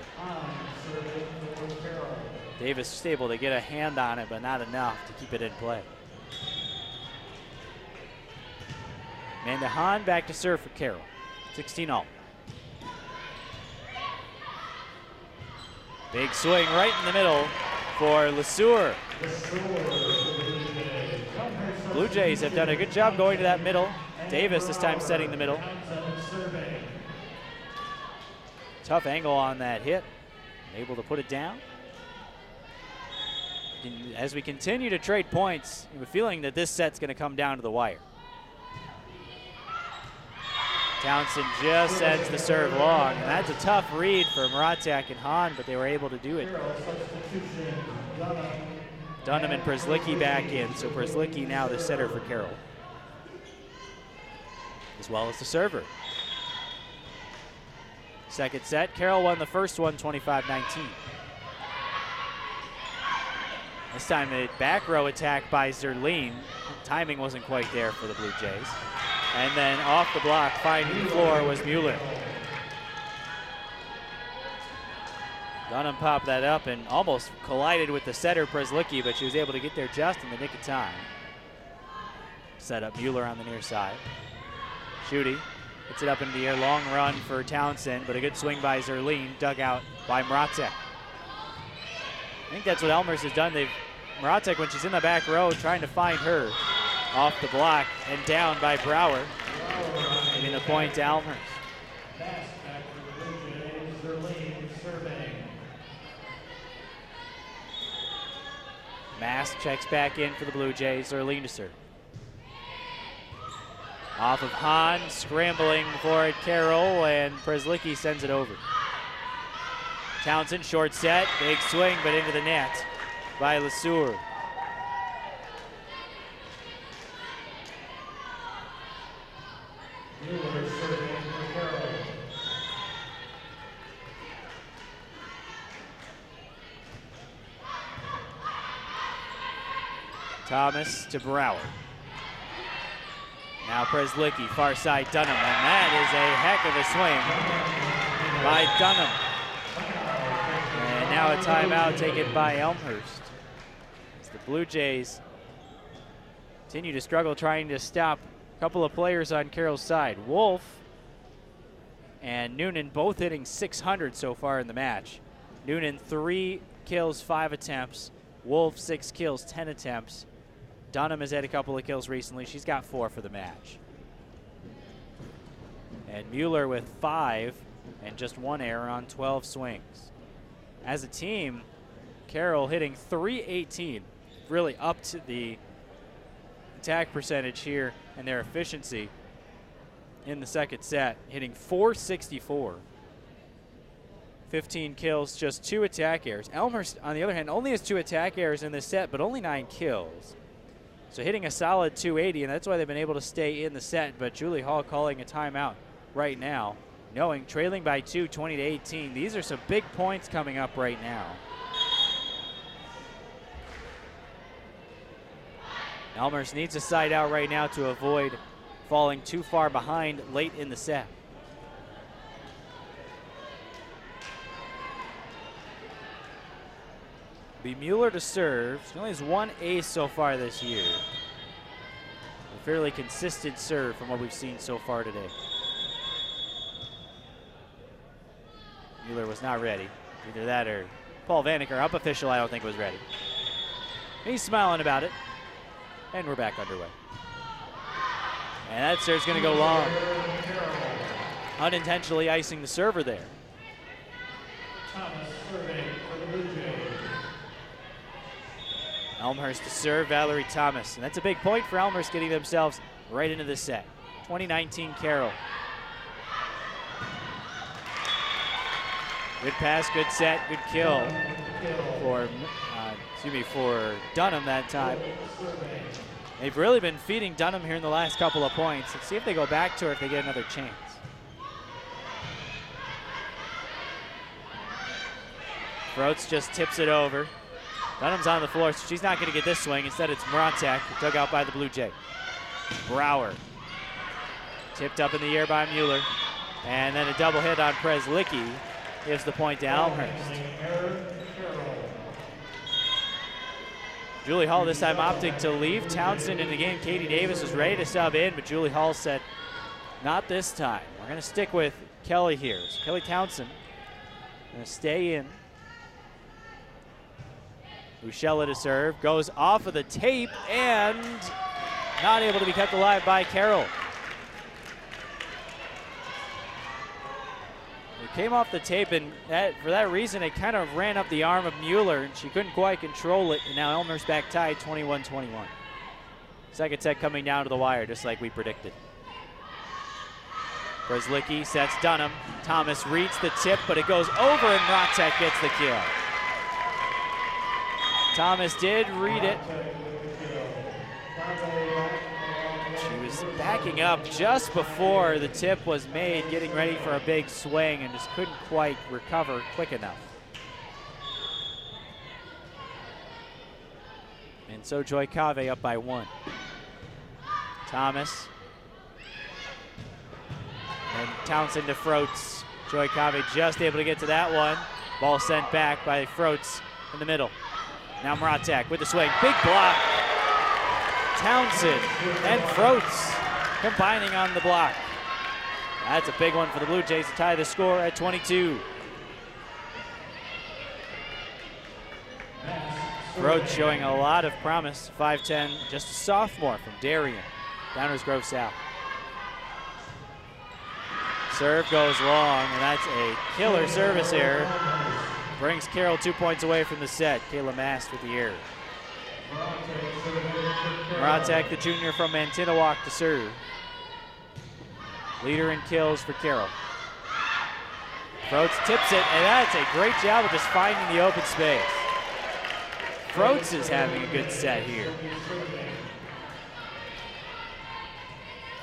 Davis just able to get a hand on it, but not enough to keep it in play. Amanda Hahn back to serve for Carroll. 16 all. Big swing right in the middle for LeSueur. Blue Jays have done a good job going to that middle. Davis this time setting the middle. Tough angle on that hit. Able to put it down. As we continue to trade points, I have a feeling that this set's going to come down to the wire. Townsend just sends the serve long, and that's a tough read for Mratek and Hahn, but they were able to do it. Dunham and Przlicki back in, so Przlicki now the setter for Carroll, as well as the server. Second set, Carroll won the first one 25-19. This time a back row attack by Zerline. Timing wasn't quite there for the Blue Jays. And then off the block, finding the floor was Mueller. Dunham popped that up and almost collided with the setter Przlicki, but she was able to get there just in the nick of time. Set up Mueller on the near side. Schutte gets it up into the air, long run for Townsend, but a good swing by Zerline, dug out by Mratek. I think that's what Elmhurst has done. Mratek, when she's in the back row, trying to find her off the block and down by Brower. Giving the point to Elmhurst. Mast checks back in for the Blue Jays. Zerline to serve. Off of Hahn, scrambling for it, Carroll, and Przlicki sends it over. Townsend, short set, big swing, but into the net by LeSueur. Thomas to Brower. Now Przlicki, far side Dunham, and that is a heck of a swing by Dunham. And now a timeout taken by Elmhurst. As the Blue Jays continue to struggle trying to stop a couple of players on Carroll's side. Wolf and Noonan both hitting 600 so far in the match. Noonan 3 kills, 5 attempts. Wolf 6 kills, 10 attempts. Dunham has had a couple of kills recently. She's got 4 for the match. And Mueller with 5 and just 1 error on 12 swings. As a team, Carroll hitting .318, really up to the attack percentage here and their efficiency in the second set, hitting .464. 15 kills, just 2 attack errors. Elmhurst, on the other hand, only has 2 attack errors in this set, but only 9 kills. So hitting a solid .280, and that's why they've been able to stay in the set. But Julie Hall calling a timeout right now, knowing trailing by 2, 20-18. These are some big points coming up right now. Elmhurst needs a side out right now to avoid falling too far behind late in the set. Be Mueller to serve. She only has 1 ace so far this year. A fairly consistent serve from what we've seen so far today. Mueller was not ready. Either that or Paul Vanek, up official, I don't think was ready. He's smiling about it. And we're back underway. And that serve's going to go long. Unintentionally icing the server there. Thomas serving for the Blue Jays. Elmhurst to serve, Valerie Thomas. And that's a big point for Elmhurst, getting themselves right into the set. 2019 Carroll. Good pass, good set, good kill for Dunham that time. They've really been feeding Dunham here in the last couple of points. Let's see if they go back to her if they get another chance. Froats just tips it over. Dunham's on the floor, so she's not going to get this swing. Instead, it's Moratek, dug out by the Blue Jay. Brower. Tipped up in the air by Mueller. And then a double hit on Przlicki gives the point to Elmhurst. Julie Hall this time opting to leave Townsend in the game. Katie Davis was ready to sub in, but Julie Hall said, not this time. We're going to stick with Kelly here. So Kelly Townsend going to stay in. Ushella to serve, goes off of the tape and not able to be kept alive by Carroll. It came off the tape, and for that reason it kind of ran up the arm of Mueller, and she couldn't quite control it, and now Elmhurst back tied 21-21. Second set coming down to the wire, just like we predicted. Przlicki sets Dunham. Thomas reads the tip, but it goes over, and Moratek gets the kill. Thomas did read it. She was backing up just before the tip was made, getting ready for a big swing, and just couldn't quite recover quick enough. And so Joy Cave up by 1. Thomas. And Townsend to Froats. Joy Cave just able to get to that one. Ball sent back by Froats in the middle. Now Moratek with the swing, big block. Townsend and Froats combining on the block. That's a big one for the Blue Jays to tie the score at 22. Froats showing a lot of promise, 5'10", just a sophomore from Darien, Downers Grove South. Serve goes long, and that's a killer service error. Brings Carroll 2 points away from the set. Kayla Mast with the error. Mratek, the junior from Mantinowok, to serve. Leader in kills for Carroll. Froats tips it, and that's a great job of just finding the open space. Froats is having a good set here.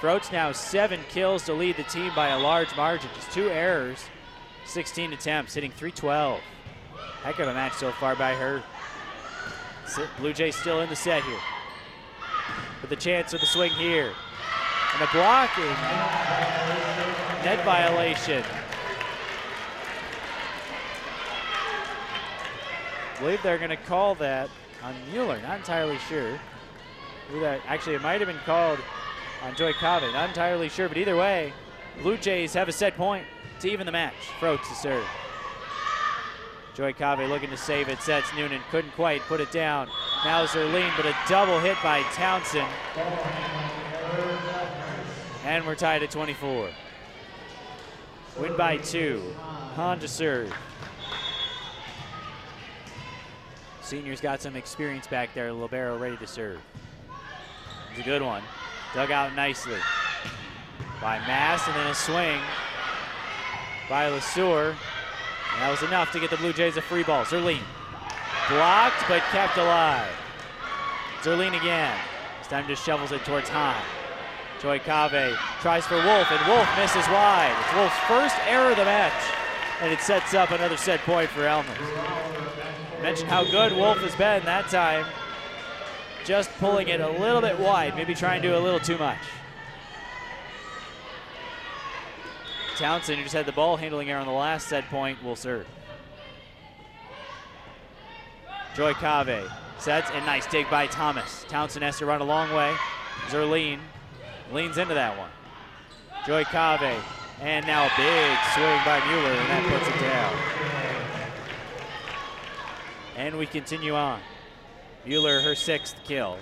Froats now 7 kills to lead the team by a large margin. Just 2 errors, 16 attempts, hitting .312. Heck of a match so far by her. Blue Jays still in the set here. With a chance of the swing here. And a blocking. Net violation. I believe they're going to call that on Mueller. Not entirely sure. Actually, it might have been called on Joy Cave. Not entirely sure, but either way, Blue Jays have a set point to even the match. Froats to serve. Joy Cave looking to save it. Sets Noonan. Couldn't quite put it down. Now Zerline, but a double hit by Townsend. And we're tied at 24. Win by 2. Hahn to serve. Senior's got some experience back there. Libero ready to serve. It's a good one. Dug out nicely by Mass, and then a swing by LeSueur. And that was enough to get the Blue Jays a free ball. Zerline blocked, but kept alive. Zerline again. This time just shovels it towards Hahn. Joy Cave tries for Wolf, and Wolf misses wide. It's Wolf's first error of the match, and it sets up another set point for Elmhurst. Mentioned how good Wolf has been that time. Just pulling it a little bit wide, maybe trying to do a little too much. Townsend, who just had the ball handling error on the last set point, will serve. Joy Cave sets, and nice dig by Thomas. Townsend has to run a long way. Zerline leans into that one. Joy Cave, and now a big swing by Mueller, and that puts it down. And we continue on. Mueller, her 6th kill.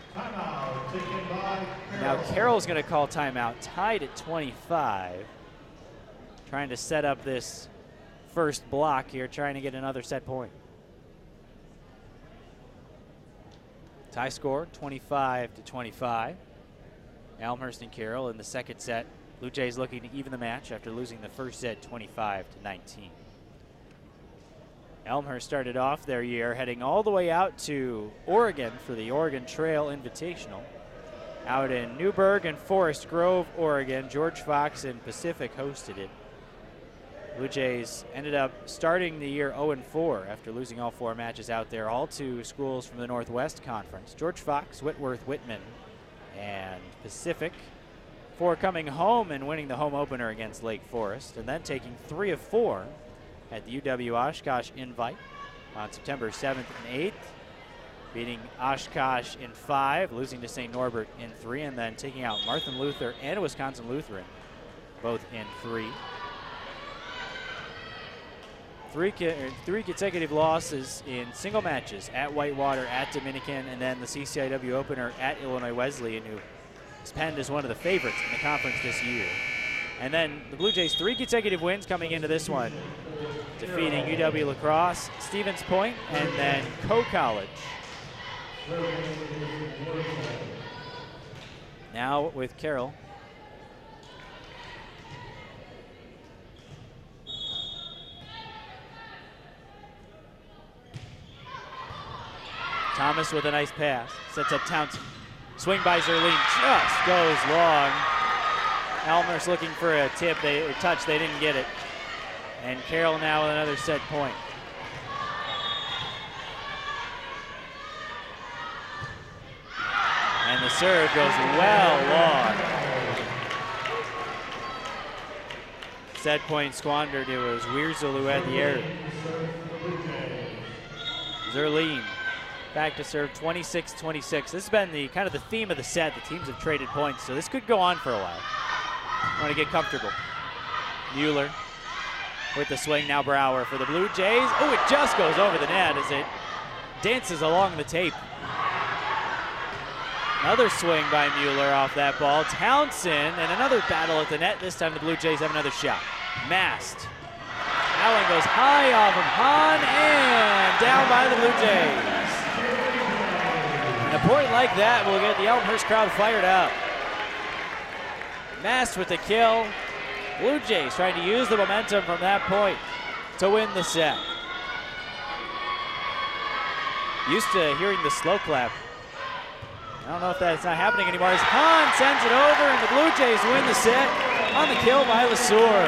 Now Carroll's going to call timeout, tied at 25. Trying to set up this first block here, trying to get another set point. Tie score, 25-25. Elmhurst and Carroll in the second set. Blue Jays looking to even the match after losing the first set 25-19. Elmhurst started off their year heading all the way out to Oregon for the Oregon Trail Invitational. Out in Newburgh and Forest Grove, Oregon, George Fox and Pacific hosted it. Blue Jays ended up starting the year 0-4 after losing all 4 matches out there, all to schools from the Northwest Conference. George Fox, Whitworth, Whitman, and Pacific, before coming home and winning the home opener against Lake Forest, and then taking 3 of 4 at the UW Oshkosh Invite on September 7th and 8th, beating Oshkosh in 5, losing to St. Norbert in 3, and then taking out Martin Luther and Wisconsin Lutheran, both in 3. 3 consecutive losses in single matches at Whitewater, at Dominican, and then the CCIW opener at Illinois Wesleyan, who is penned as one of the favorites in the conference this year. And then the Blue Jays 3 consecutive wins coming into this one, defeating UW La Crosse, Stevens Point, and then Coe College. Now with Carroll. Thomas with a nice pass, sets up Townsend. Swing by Zerline, just goes long. Elmhurst looking for a tip, a touch, they didn't get it. And Carroll now with another set point. And the serve goes well long. Set point squandered, it was Wiersel who had the error. Zerline back to serve, 26-26. This has been the kind of the theme of the set. The teams have traded points, so this could go on for a while. Want to get comfortable. Mueller with the swing, now Brower for the Blue Jays. Oh, it just goes over the net as it dances along the tape. Another swing by Mueller off that ball. Townsend, and another battle at the net. This time the Blue Jays have another shot. Mast. Allen goes high off of Hahn and down by the Blue Jays. And a point like that will get the Elmhurst crowd fired up. Mast with the kill. Blue Jays trying to use the momentum from that point to win the set. Used to hearing the slow clap. I don't know if that's not happening anymore. As Hahn sends it over and the Blue Jays win the set on the kill by LeSueur.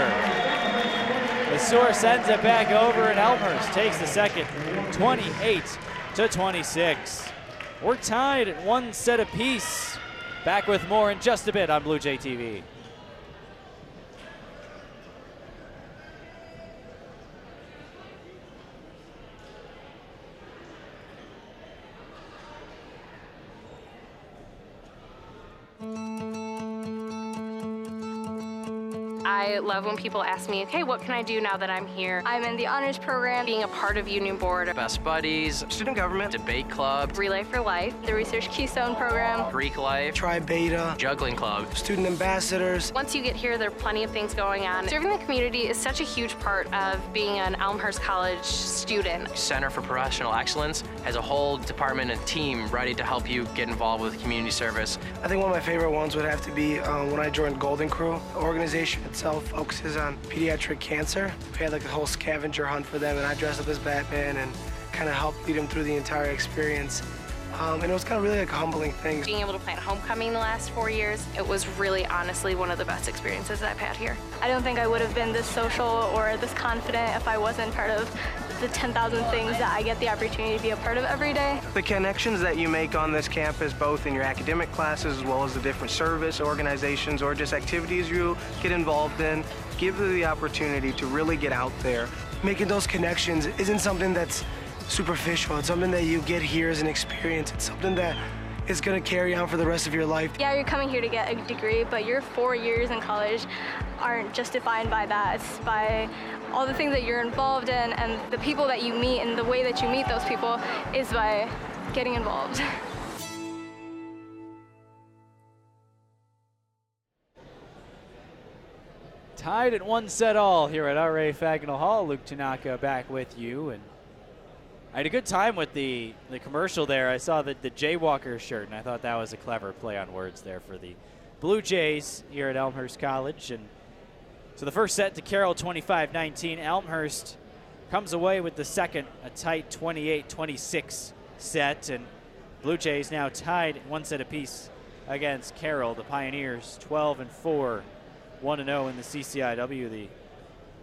LeSueur sends it back over and Elmhurst takes the second, 28-26. We're tied at 1 set apiece. Back with more in just a bit on Blue Jay TV. I love when people ask me, okay, what can I do now that I'm here? I'm in the honors program, being a part of Union Board. Best Buddies, Student Government, Debate Club, Relay for Life, the Research Keystone Program, Greek Life, Tri Beta, Juggling Club, Student Ambassadors. Once you get here, there are plenty of things going on. Serving the community is such a huge part of being an Elmhurst College student. Center for Professional Excellence has a whole department and team ready to help you get involved with community service. I think one of my favorite ones would have to be when I joined Golden Crew. The organization itself focuses on pediatric cancer. We had like a whole scavenger hunt for them, and I dressed up as Batman and kind of helped lead them through the entire experience. And it was kind of really like a humbling thing. Being able to plan homecoming the last 4 years, it was really honestly one of the best experiences I've had here. I don't think I would have been this social or this confident if I wasn't part of the 10,000 things that I get the opportunity to be a part of every day. The connections that you make on this campus, both in your academic classes as well as the different service organizations or just activities you get involved in, give you the opportunity to really get out there. Making those connections isn't something that's superficial. It's something that you get here as an experience. It's something that is going to carry on for the rest of your life. Yeah, you're coming here to get a degree, but your 4 years in college aren't just defined by that. It's by all the things that you're involved in and the people that you meet, and the way that you meet those people is by getting involved. Tied at 1 set all here at R.A. Fagnall Hall. Luke Tanaka back with you, and I had a good time with the commercial there. I saw the Jaywalker shirt, and I thought that was a clever play on words there for the Blue Jays here at Elmhurst College. And so the first set to Carroll, 25-19. Elmhurst comes away with the second, a tight 28-26 set, and Blue Jays now tied 1 set apiece against Carroll. The Pioneers 12-4, 1-0 in the CCIW. The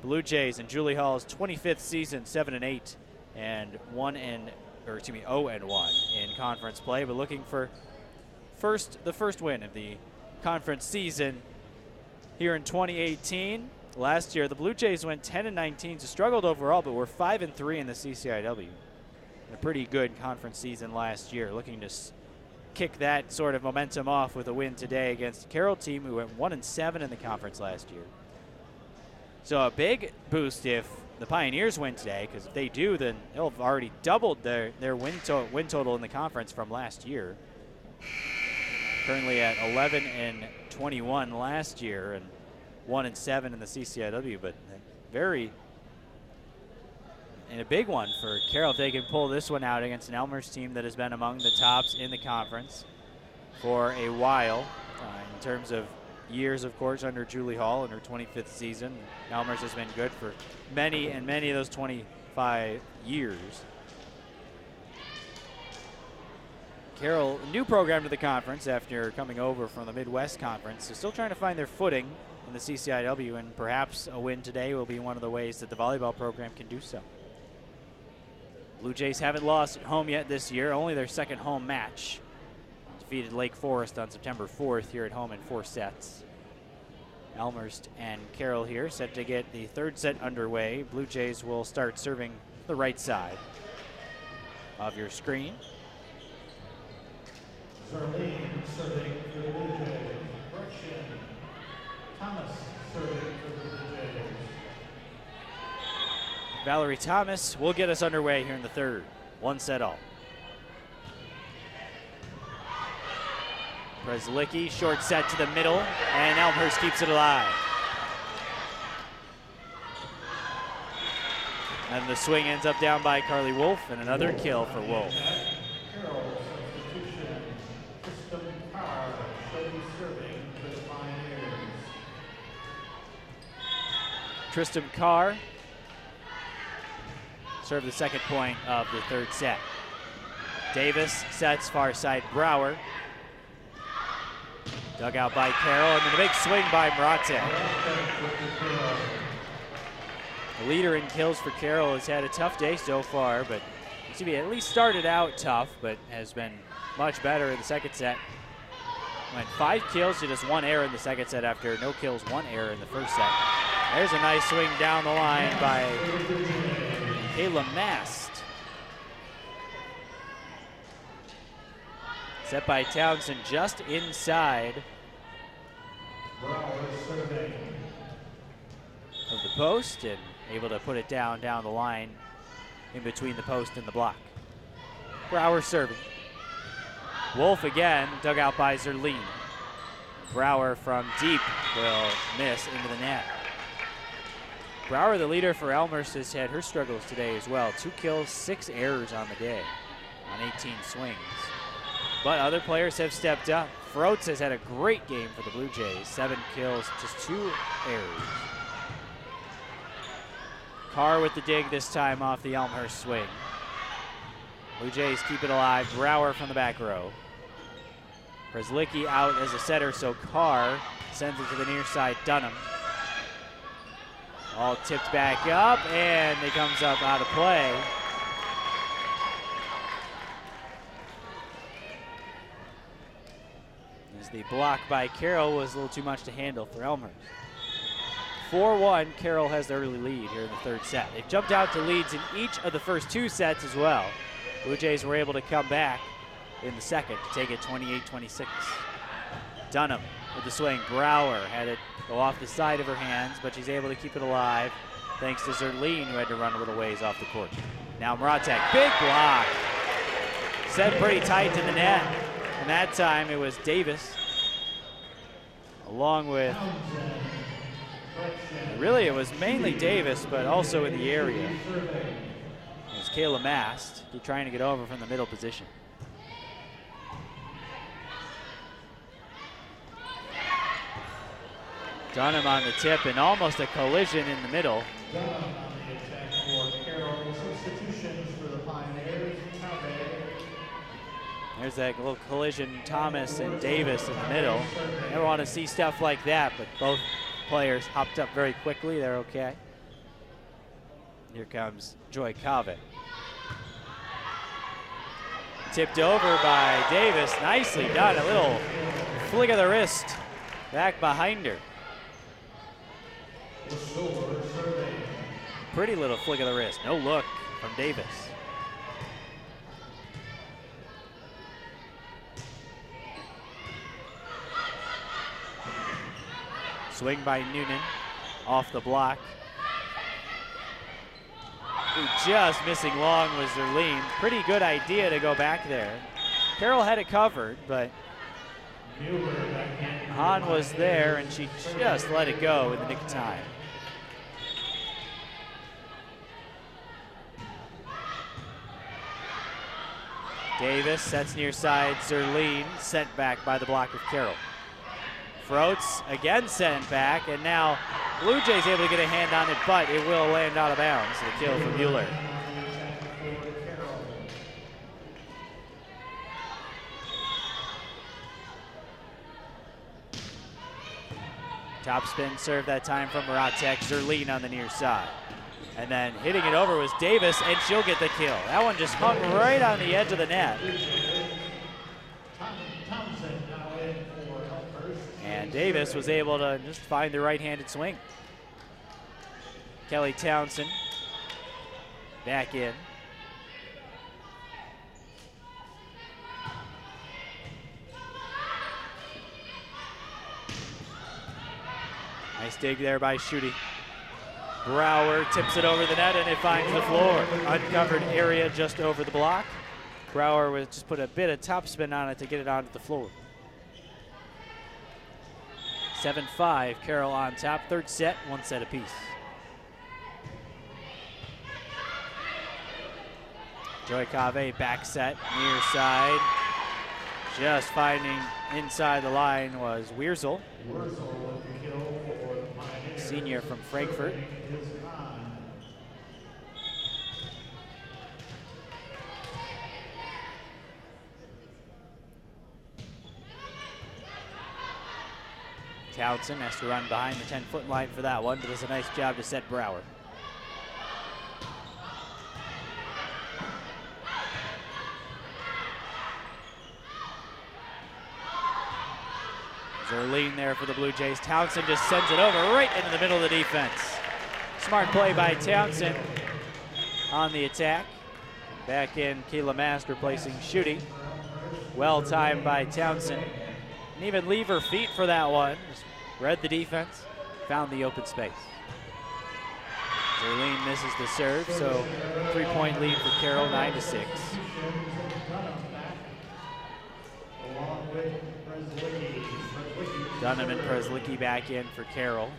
Blue Jays in Julie Hall's 25th season, 7-8. And 0-1 in conference play, but looking for the first win of the conference season here in 2018. Last year, the Blue Jays went 10-19, so struggled overall, but were 5-3 in the CCIW. A pretty good conference season last year. Looking to kick that sort of momentum off with a win today against the Carroll team, who went 1-7 in the conference last year. So a big boost if the Pioneers win today, because if they do, then they'll have already doubled their win total in the conference from last year. Currently at 11-21 last year and 1-7 in the CCIW, but a big one for Carroll if they can pull this one out against an Elmhurst team that has been among the tops in the conference for a while in terms of years, of course, under Julie Hall in her 25th season. Elmhurst has been good for many of those 25 years. Carroll, new program to the conference after coming over from the Midwest Conference, so still trying to find their footing in the CCIW, and perhaps a win today will be one of the ways that the volleyball program can do so. Blue Jays haven't lost at home yet this year, only their second home match. Defeated Lake Forest on September 4th here at home in 4 sets. Elmhurst and Carroll here set to get the third set underway. Blue Jays will start serving the right side of your screen. Zerlene serving for the Blue Jays. Correction. Thomas serving for the Blue Jays. Valerie Thomas will get us underway here in the third. 1 set all. Preslicki, short set to the middle, and Elmhurst keeps it alive. And the swing ends up down by Carly Wolf, and another kill for Wolf. Carroll substitution. Tristan Carr serve the second point of the third set. Davis sets far side Brower. Dug out by Carroll, and then a big swing by Mrate. The leader in kills for Carroll has had a tough day so far, but he at least started out tough, but has been much better in the second set. Went 5 kills to just 1 error in the second set after no kills, 1 error in the first set. There's a nice swing down the line by Kayla Mast. Set by Townsend just inside of the post and able to put it down the line in between the post and the block. Brower serving. Wolf again, dug out by Zerline. Brower from deep will miss into the net. Brower, the leader for Elmhurst, has had her struggles today as well. 2 kills, 6 errors on the day on 18 swings. But other players have stepped up. Froats has had a great game for the Blue Jays. 7 kills, just 2 errors. Carr with the dig this time off the Elmhurst swing. Blue Jays keep it alive. Brower from the back row. Preslicki out as a setter, so Carr sends it to the near side, Dunham. All tipped back up, and it comes up out of play. As the block by Carroll was a little too much to handle for Elmhurst. 4-1, Carroll has the early lead here in the third set. They've jumped out to leads in each of the first 2 sets as well. Blue Jays were able to come back in the second to take it 28-26. Dunham with the swing. Brower had it go off the side of her hands, but she's able to keep it alive thanks to Zerline, who had to run a little ways off the court. Now Mrate, big block. Set pretty tight to the net, and that time it was Davis along with, really it was mainly Davis, but also in the area. It was Kayla Mast trying to get over from the middle position. Dunham on the tip and almost a collision in the middle. Dunham on the attack for Carroll. Substitutions for the Pioneers. There's that little collision, Thomas and Davis in the middle. Never want to see stuff like that, but both players hopped up very quickly. They're okay. Here comes Joy Cave. Tipped over by Davis. Nicely done. A little flick of the wrist back behind her. Pretty little flick of the wrist. No look from Davis. Swing by Noonan off the block. Just missing long was Zerline. Pretty good idea to go back there. Carroll had it covered, but Hahn was there and she just let it go in the nick of time. Davis sets near side. Zerline sent back by the block of Carroll. Froats again sent back, and now Blue Jays able to get a hand on it, but it will land out of bounds. The kill for Mueller. Top spin serve that time from Mrate. Zerline on the near side. And then hitting it over was Davis, and she'll get the kill. That one just hung right on the edge of the net. And Davis was able to just find the right-handed swing. Kelly Townsend back in. Nice dig there by Schutte. Brower tips it over the net and it finds the floor. Uncovered area just over the block. Brower was just put a bit of topspin on it to get it onto the floor. 7-5, Carroll on top. Third set, 1 set apiece. Joy Cave back set, near side. Just finding inside the line was Wiersel. senior from Frankfurt. Townsend has to run behind the 10-foot line for that one, but does a nice job to set Brower. Zerline there for the Blue Jays. Townsend just sends it over right into the middle of the defense. Smart play by Townsend on the attack. Back in Kayla Mast replacing Schutte. Well timed by Townsend. And even leave her feet for that one. Just read the defense, found the open space. Zerline misses the serve, so 3-point lead for Carroll, 9-6. Dunham and Preslicki back in for Carroll.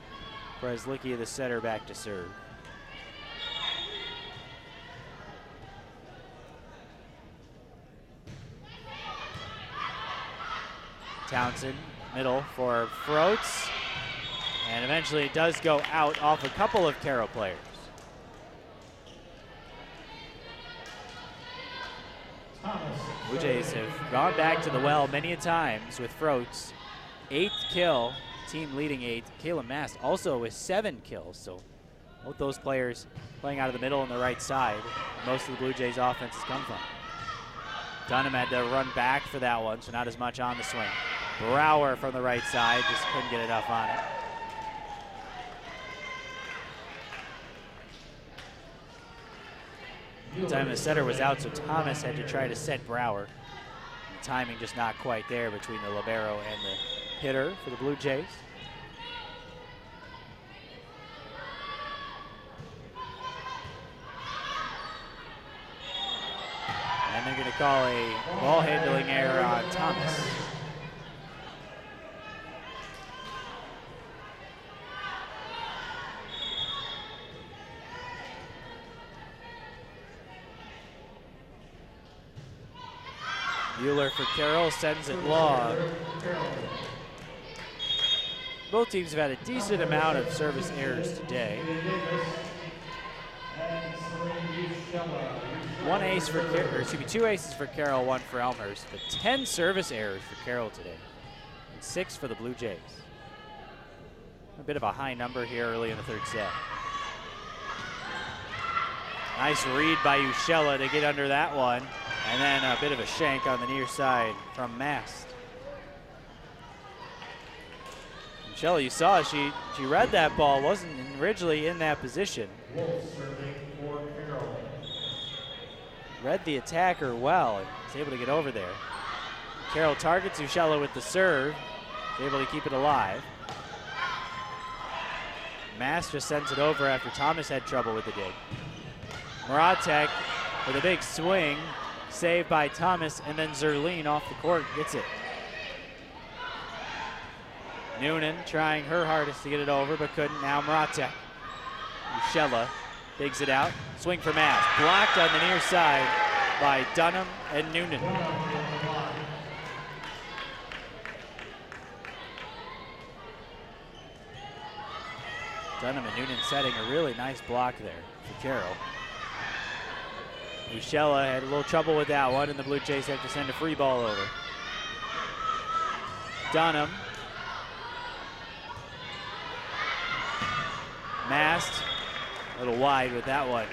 Preslicki, the setter, back to serve. Townsend, middle for Froats. And eventually it does go out off a couple of Carroll players. Blue Jays have gone back to the well many a times with Froats. 8th kill, team leading 8. Kayla Mast also with 7 kills. So both those players playing out of the middle and the right side. Most of the Blue Jays offense has come from. Dunham had to run back for that one, so not as much on the swing. Brower from the right side, just couldn't get enough on it. The time the setter was out, so Thomas had to try to set Brower. The timing just not quite there between the libero and the hitter for the Blue Jays. And they're going to call a ball handling error on Thomas. Mueller for Carroll sends it long. Both teams have had a decent amount of service errors today. Two aces for Carroll, 1 for Elmhurst, but 10 service errors for Carroll today, and 6 for the Blue Jays. A bit of a high number here early in the third set. Nice read by Ushella to get under that one. And then a bit of a shank on the near side from Mast. Ushella, you saw she read that ball, wasn't originally in that position. Read the attacker well and was able to get over there. Carroll targets Ushella with the serve, is able to keep it alive. Mast just sends it over after Thomas had trouble with the dig. Muratek with a big swing. Saved by Thomas, and then Zerline off the court gets it. Noonan trying her hardest to get it over, but couldn't. Now Muratek. Ushella digs it out. Swing for Mast. Blocked on the near side by Dunham and Noonan. Dunham and Noonan setting a really nice block there for Carroll. Ushella had a little trouble with that one, and the Blue Jays have to send a free ball over. Dunham. Mast, a little wide with that one.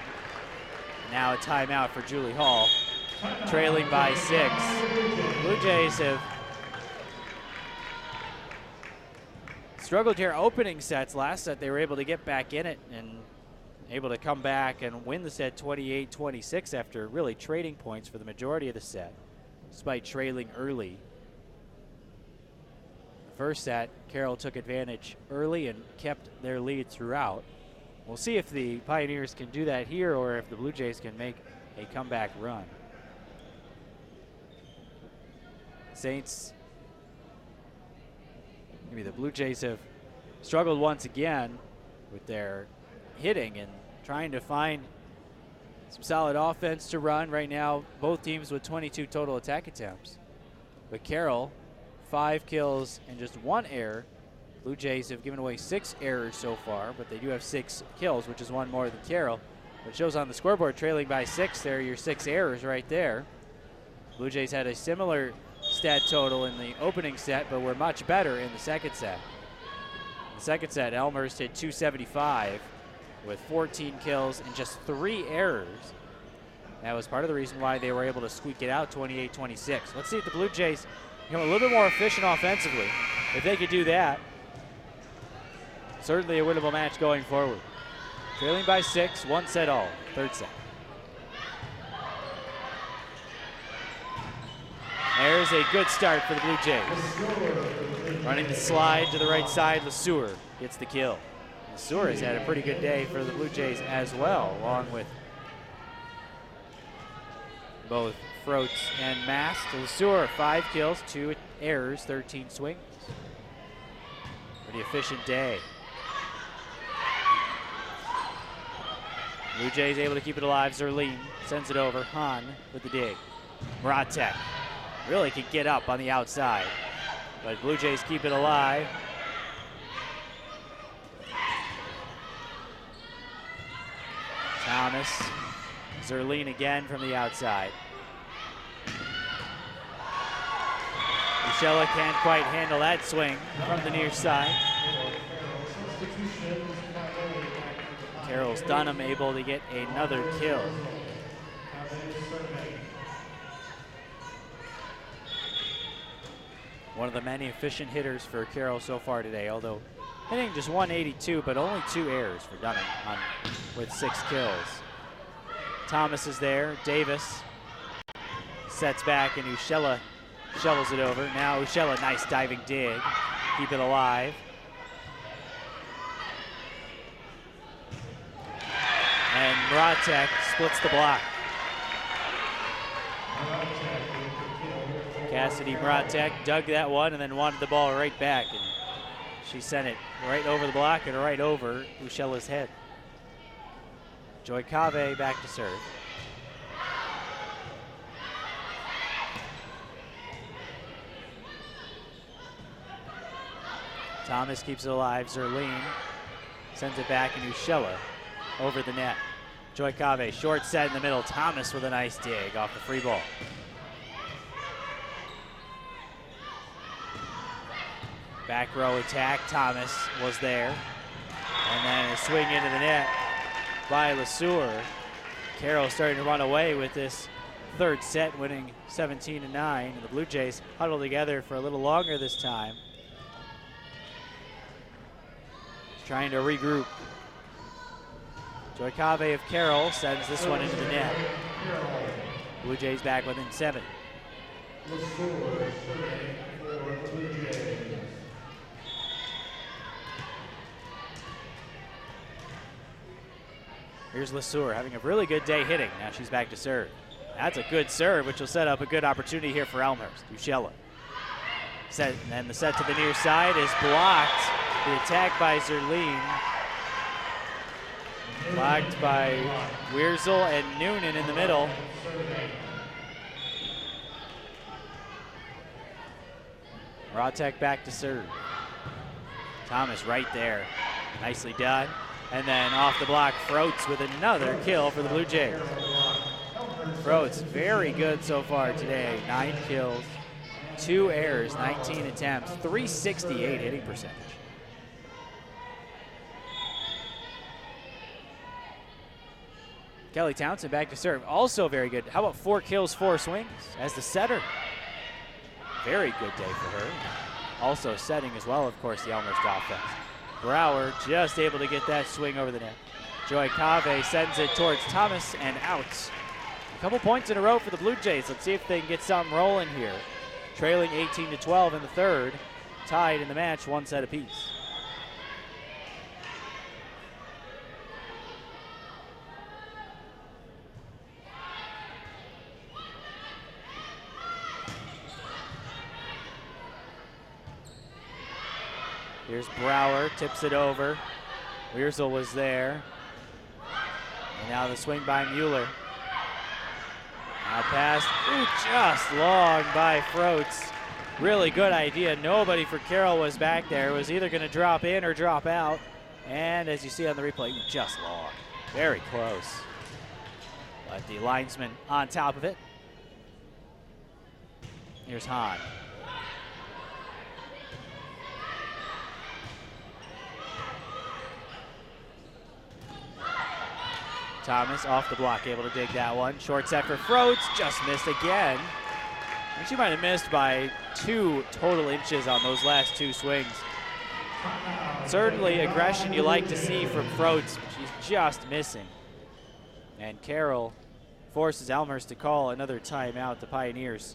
Now a timeout for Julie Hall, trailing by 6. Blue Jays have struggled here opening sets. Last set they were able to get back in it and able to come back and win the set 28-26 after really trading points for the majority of the set, despite trailing early. The first set, Carroll took advantage early and kept their lead throughout. We'll see if the Pioneers can do that here or if the Blue Jays can make a comeback run. Saints, maybe the Blue Jays have struggled once again with their hitting and trying to find some solid offense to run. Right now, both teams with 22 total attack attempts. But Carroll, 5 kills and just 1 error Blue Jays have given away 6 errors so far, but they do have 6 kills, which is 1 more than Carroll. It shows on the scoreboard trailing by 6. There are your 6 errors right there. Blue Jays had a similar stat total in the opening set, but were much better in the second set. In the second set, Elmhurst hit 275 with 14 kills and just 3 errors. That was part of the reason why they were able to squeak it out 28-26. Let's see if the Blue Jays become a little bit more efficient offensively. If they could do that, certainly a winnable match going forward. Trailing by 6, 1 set all, third set. There's a good start for the Blue Jays. Running the slide to the right side, LeSueur gets the kill. LeSueur has had a pretty good day for the Blue Jays as well, along with both Froats and Mast. LeSueur, 5 kills, 2 errors, 13 swings. Pretty efficient day. Blue Jays able to keep it alive. Zerline sends it over. Hahn with the dig. Mratek really can get up on the outside, but Blue Jays keep it alive. Thomas. Zerline again from the outside. Michella can't quite handle that swing from the near side. Carroll's Dunham able to get another kill. One of the many efficient hitters for Carroll so far today, although hitting just 182, but only 2 errors for Dunham with 6 kills. Thomas is there. Davis sets back, and Ushella shovels it over. Now Ushella, nice diving dig. Keep it alive. And Mratek splits the block. Cassidy Mratek dug that one and then wanted the ball right back, and she sent it right over the block and right over Ushella's head. Joy Cave back to serve. Thomas keeps it alive. Zerline sends it back, and Ushella over the net. Joy Cave, short set in the middle. Thomas with a nice dig off the free ball. Back row attack. Thomas was there. And then a swing into the net by LeSueur. Carroll starting to run away with this third set, winning 17-9. And the Blue Jays huddle together for a little longer this time, trying to regroup. Joy Cave of Carroll sends this one into the net. Blue Jays back within 7. Here's LeSueur having a really good day hitting. Now she's back to serve. That's a good serve, which will set up a good opportunity here for Elmhurst. Ushella. Set, and then the set to the near side is blocked. The attack by Zerline. Blocked by Wierzel and Noonan in the middle. Mratek back to serve. Thomas right there. Nicely done. And then off the block, Froats with another kill for the Blue Jays. Froats very good so far today. 9 kills, 2 errors, 19 attempts, 368 hitting percentage. Kelly Townsend back to serve, also very good. How about 4 kills, 4 swings as the setter? Very good day for her. Also setting as well, of course, the Elmhurst offense. Brower just able to get that swing over the net. Joy Cave sends it towards Thomas and out. A couple points in a row for the Blue Jays. Let's see if they can get something rolling here. Trailing 18-12 in the third. Tied in the match, 1 set apiece. Here's Brower, tips it over. Wierzel was there. And now the swing by Mueller. Now pass, just long by Froats. really good idea. Nobody for Carroll was back there. It was either going to drop in or drop out. And as you see on the replay, just long. Very close. But the linesman on top of it. Here's Hahn. Thomas off the block, able to dig that one. Short set for Frodes, just missed again. I think she might have missed by 2 total inches on those last 2 swings. Certainly aggression you like to see from Frodes, but she's just missing. And Carroll forces Elmhurst to call another timeout. The Pioneers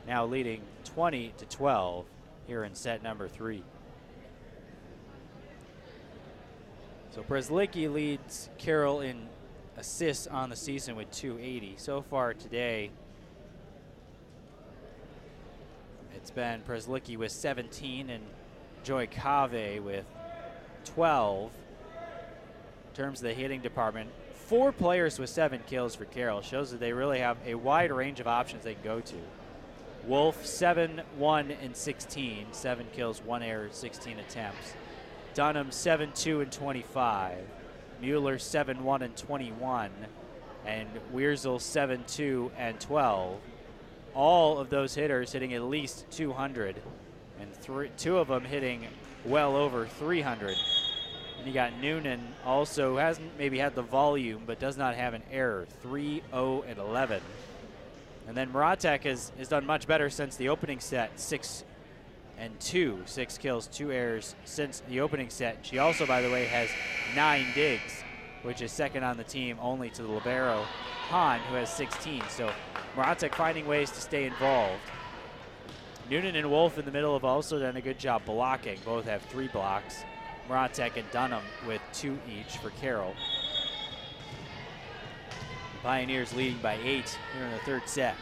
now leading 20-12 here in set number 3. So Brzezlicki leads Carroll in assists on the season with 280. So far today, it's been Brzezlicki with 17 and Joy Cave with 12. In terms of the hitting department, 4 players with 7 kills for Carroll. Shows that they really have a wide range of options they can go to. Wolf, 7, 1, and 16. 7 kills, 1 error, 16 attempts. Dunham 7-2 and 25, Mueller 7-1 and 21, and Wiersel 7-2 and 12. All of those hitters hitting at least 200, and 2 of them hitting well over 300. And you got Noonan also, hasn't maybe had the volume, but does not have an error, 3, 0, and 11. And then Muratek has done much better since the opening set, 6 and 2, 6 kills, 2 errors since the opening set. She also, by the way, has 9 digs, which is second on the team only to the libero Hahn, who has 16. So Muratek finding ways to stay involved. Noonan and Wolf in the middle have also done a good job blocking. Both have 3 blocks. Muratek and Dunham with 2 each for Carroll. The Pioneers leading by 8 here in the 3rd set.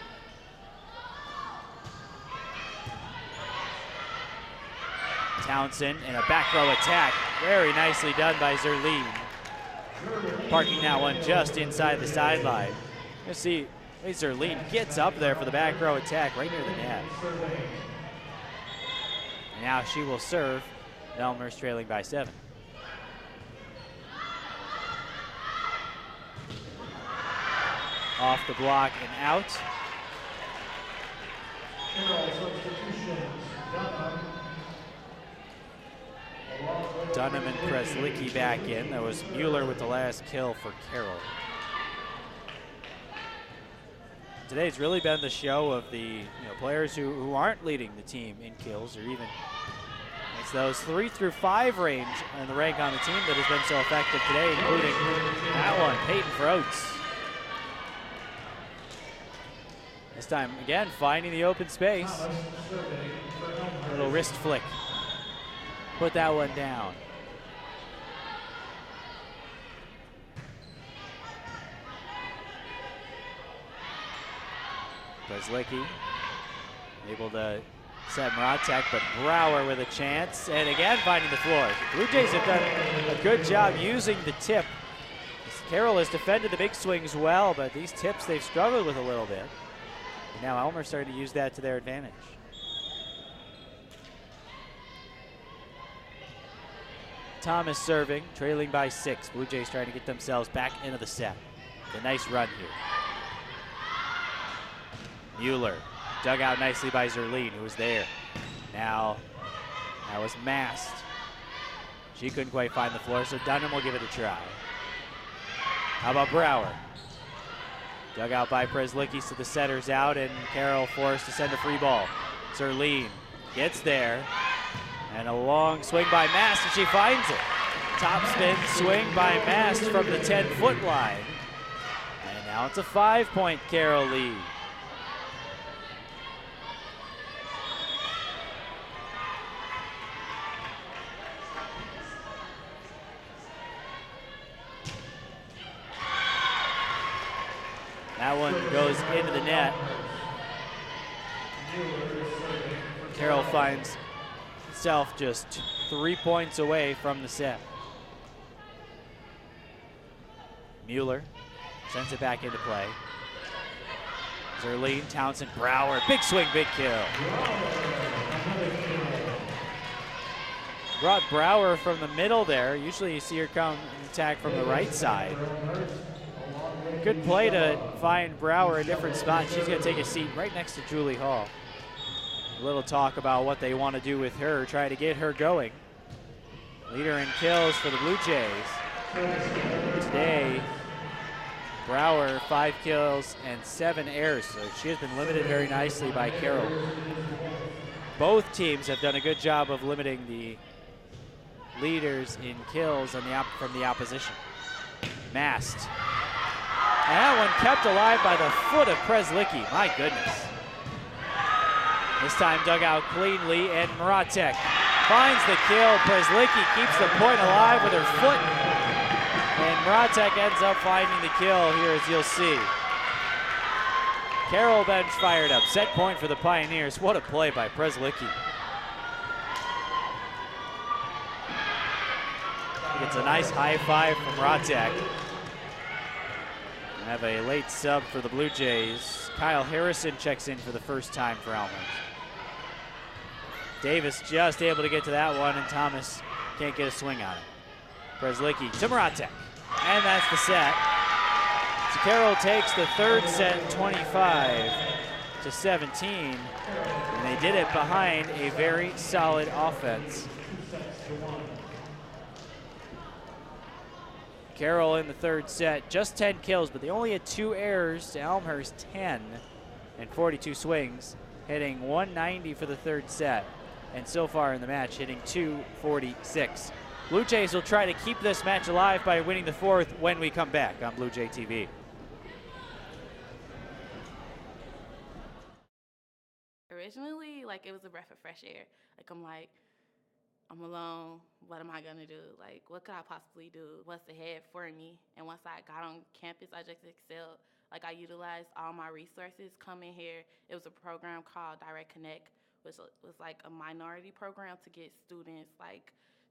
Townsend in a back row attack. Very nicely done by Zerline. Parking that one just inside the sideline. You see Zerline gets up there for the back row attack right near the net. And now she will serve. Elmhurst trailing by 7. Off the block and out. Dunham and Brzezlicki back in. That was Mueller with the last kill for Carroll. Today's really been the show of the players who aren't leading the team in kills, or even it's those 3 through 5 range and the rank on the team that has been so effective today, including that one, Peyton Frodes. This time, again, finding the open space. Little wrist flick. Put that one down. Brzezlicki able to set Muratek, but Brower with a chance, and again finding the floor. The Blue Jays have done a good job using the tip. Carroll has defended the big swings well, but these tips they've struggled with a little bit. And now Elmer's starting to use that to their advantage. Thomas serving, trailing by 6. Blue Jays trying to get themselves back into the set. A nice run here. Mueller dug out nicely by Zerline, who was there. Now, that was masked. She couldn't quite find the floor, so Dunham will give it a try. How about Brower? Dug out by Brzezlicki, so the setter's out, and Carroll forced to send a free ball. Zerline gets there, and a long swing by Mast, and she finds it. Top spin swing by Mast from the 10-foot line. And now it's a 5-point Carroll lead. That one goes into the net. Carroll finds itself just 3 points away from the set. Mueller sends it back into play. Zerline, Townsend, Brower, big swing, big kill. Brought Brower from the middle there. Usually you see her come and attack from the right side. Good play to find Brower a different spot. She's going to take a seat right next to Julie Hall. A little talk about what they want to do with her, try to get her going. Leader in kills for the Blue Jays. Today, Brower 5 kills and 7 errors, so she has been limited very nicely by Carroll. Both teams have done a good job of limiting the leaders in kills on from the opposition. Mast. And that one kept alive by the foot of Preslicki. My goodness. This time dug out cleanly, and Muratek finds the kill. Preslicki keeps the point alive with her foot. And Muratek ends up finding the kill here, as you'll see. Carroll bench fired up. Set point for the Pioneers. What a play by Preslicki. It's a nice high five from Muratek. Have a late sub for the Blue Jays. Kyle Harrison checks in for the first time for Elmhurst. Davis just able to get to that one, and Thomas can't get a swing on it. Preslicki to Muratek, and that's the set. So Carroll takes the third set 25-17, and they did it behind a very solid offense. Carroll in the third set, just 10 kills, but they only had 2 errors to Elmhurst 10 and 42 swings, hitting 190 for the third set, and so far in the match hitting 246. Blue Jays will try to keep this match alive by winning the fourth when we come back on Blue Jay TV. Originally, it was a breath of fresh air. I'm alone. What am I gonna do? What could I possibly do? What's ahead for me? And once I got on campus, I just excelled. I utilized all my resources coming here. It was a program called Direct Connect, which was a minority program to get students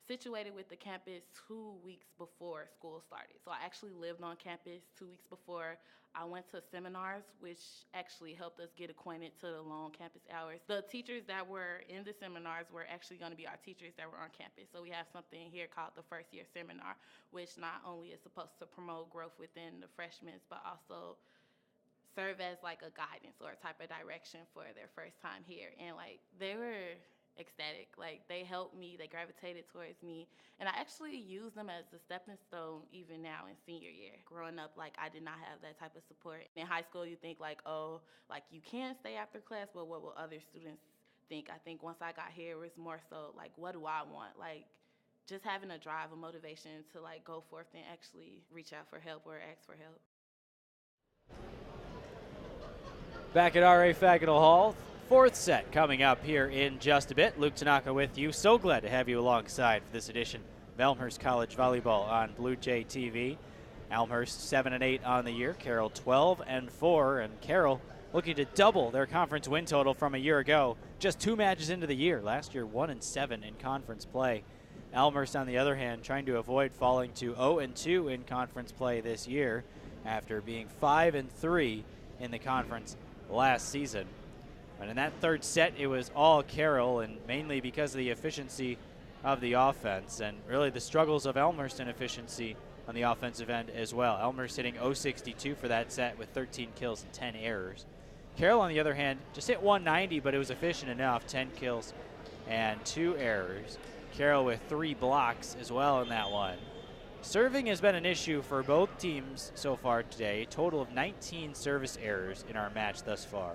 situated with the campus 2 weeks before school started. So I actually lived on campus 2 weeks before. I went to seminars, which actually helped us get acquainted to the long campus hours. The teachers that were in the seminars were actually going to be our teachers that were on campus. So we have something here called the first year seminar, which not only is supposed to promote growth within the freshmen, but also serve as a guidance or a type of direction for their first time here. And they were ecstatic. They helped me, they gravitated towards me, and I actually use them as a stepping stone even now in senior year. Growing up, I did not have that type of support. In high school, you think you can stay after class, but what will other students think? I think once I got here, it was more so what do I want? Just having a drive, a motivation to go forth and actually reach out for help or ask for help. Back at R.A. Fagenal Hall, fourth set coming up here in just a bit. Luke Tanaka with you. So glad to have you alongside for this edition of Elmhurst College Volleyball on Blue Jay TV. Elmhurst 7-8 on the year. Carroll 12-4, and Carroll looking to double their conference win total from a year ago. Just 2 matches into the year. Last year 1-7 in conference play. Elmhurst, on the other hand, trying to avoid falling to 0-2 in conference play this year after being 5-3 in the conference last season. But in that third set, it was all Carroll, and mainly because of the efficiency of the offense and really the struggles of Elmhurst in efficiency on the offensive end as well. Elmhurst hitting 062 for that set with 13 kills and 10 errors. Carroll, on the other hand, just hit 190, but it was efficient enough, 10 kills and 2 errors. Carroll with 3 blocks as well in that one. Serving has been an issue for both teams so far today. A total of 19 service errors in our match thus far.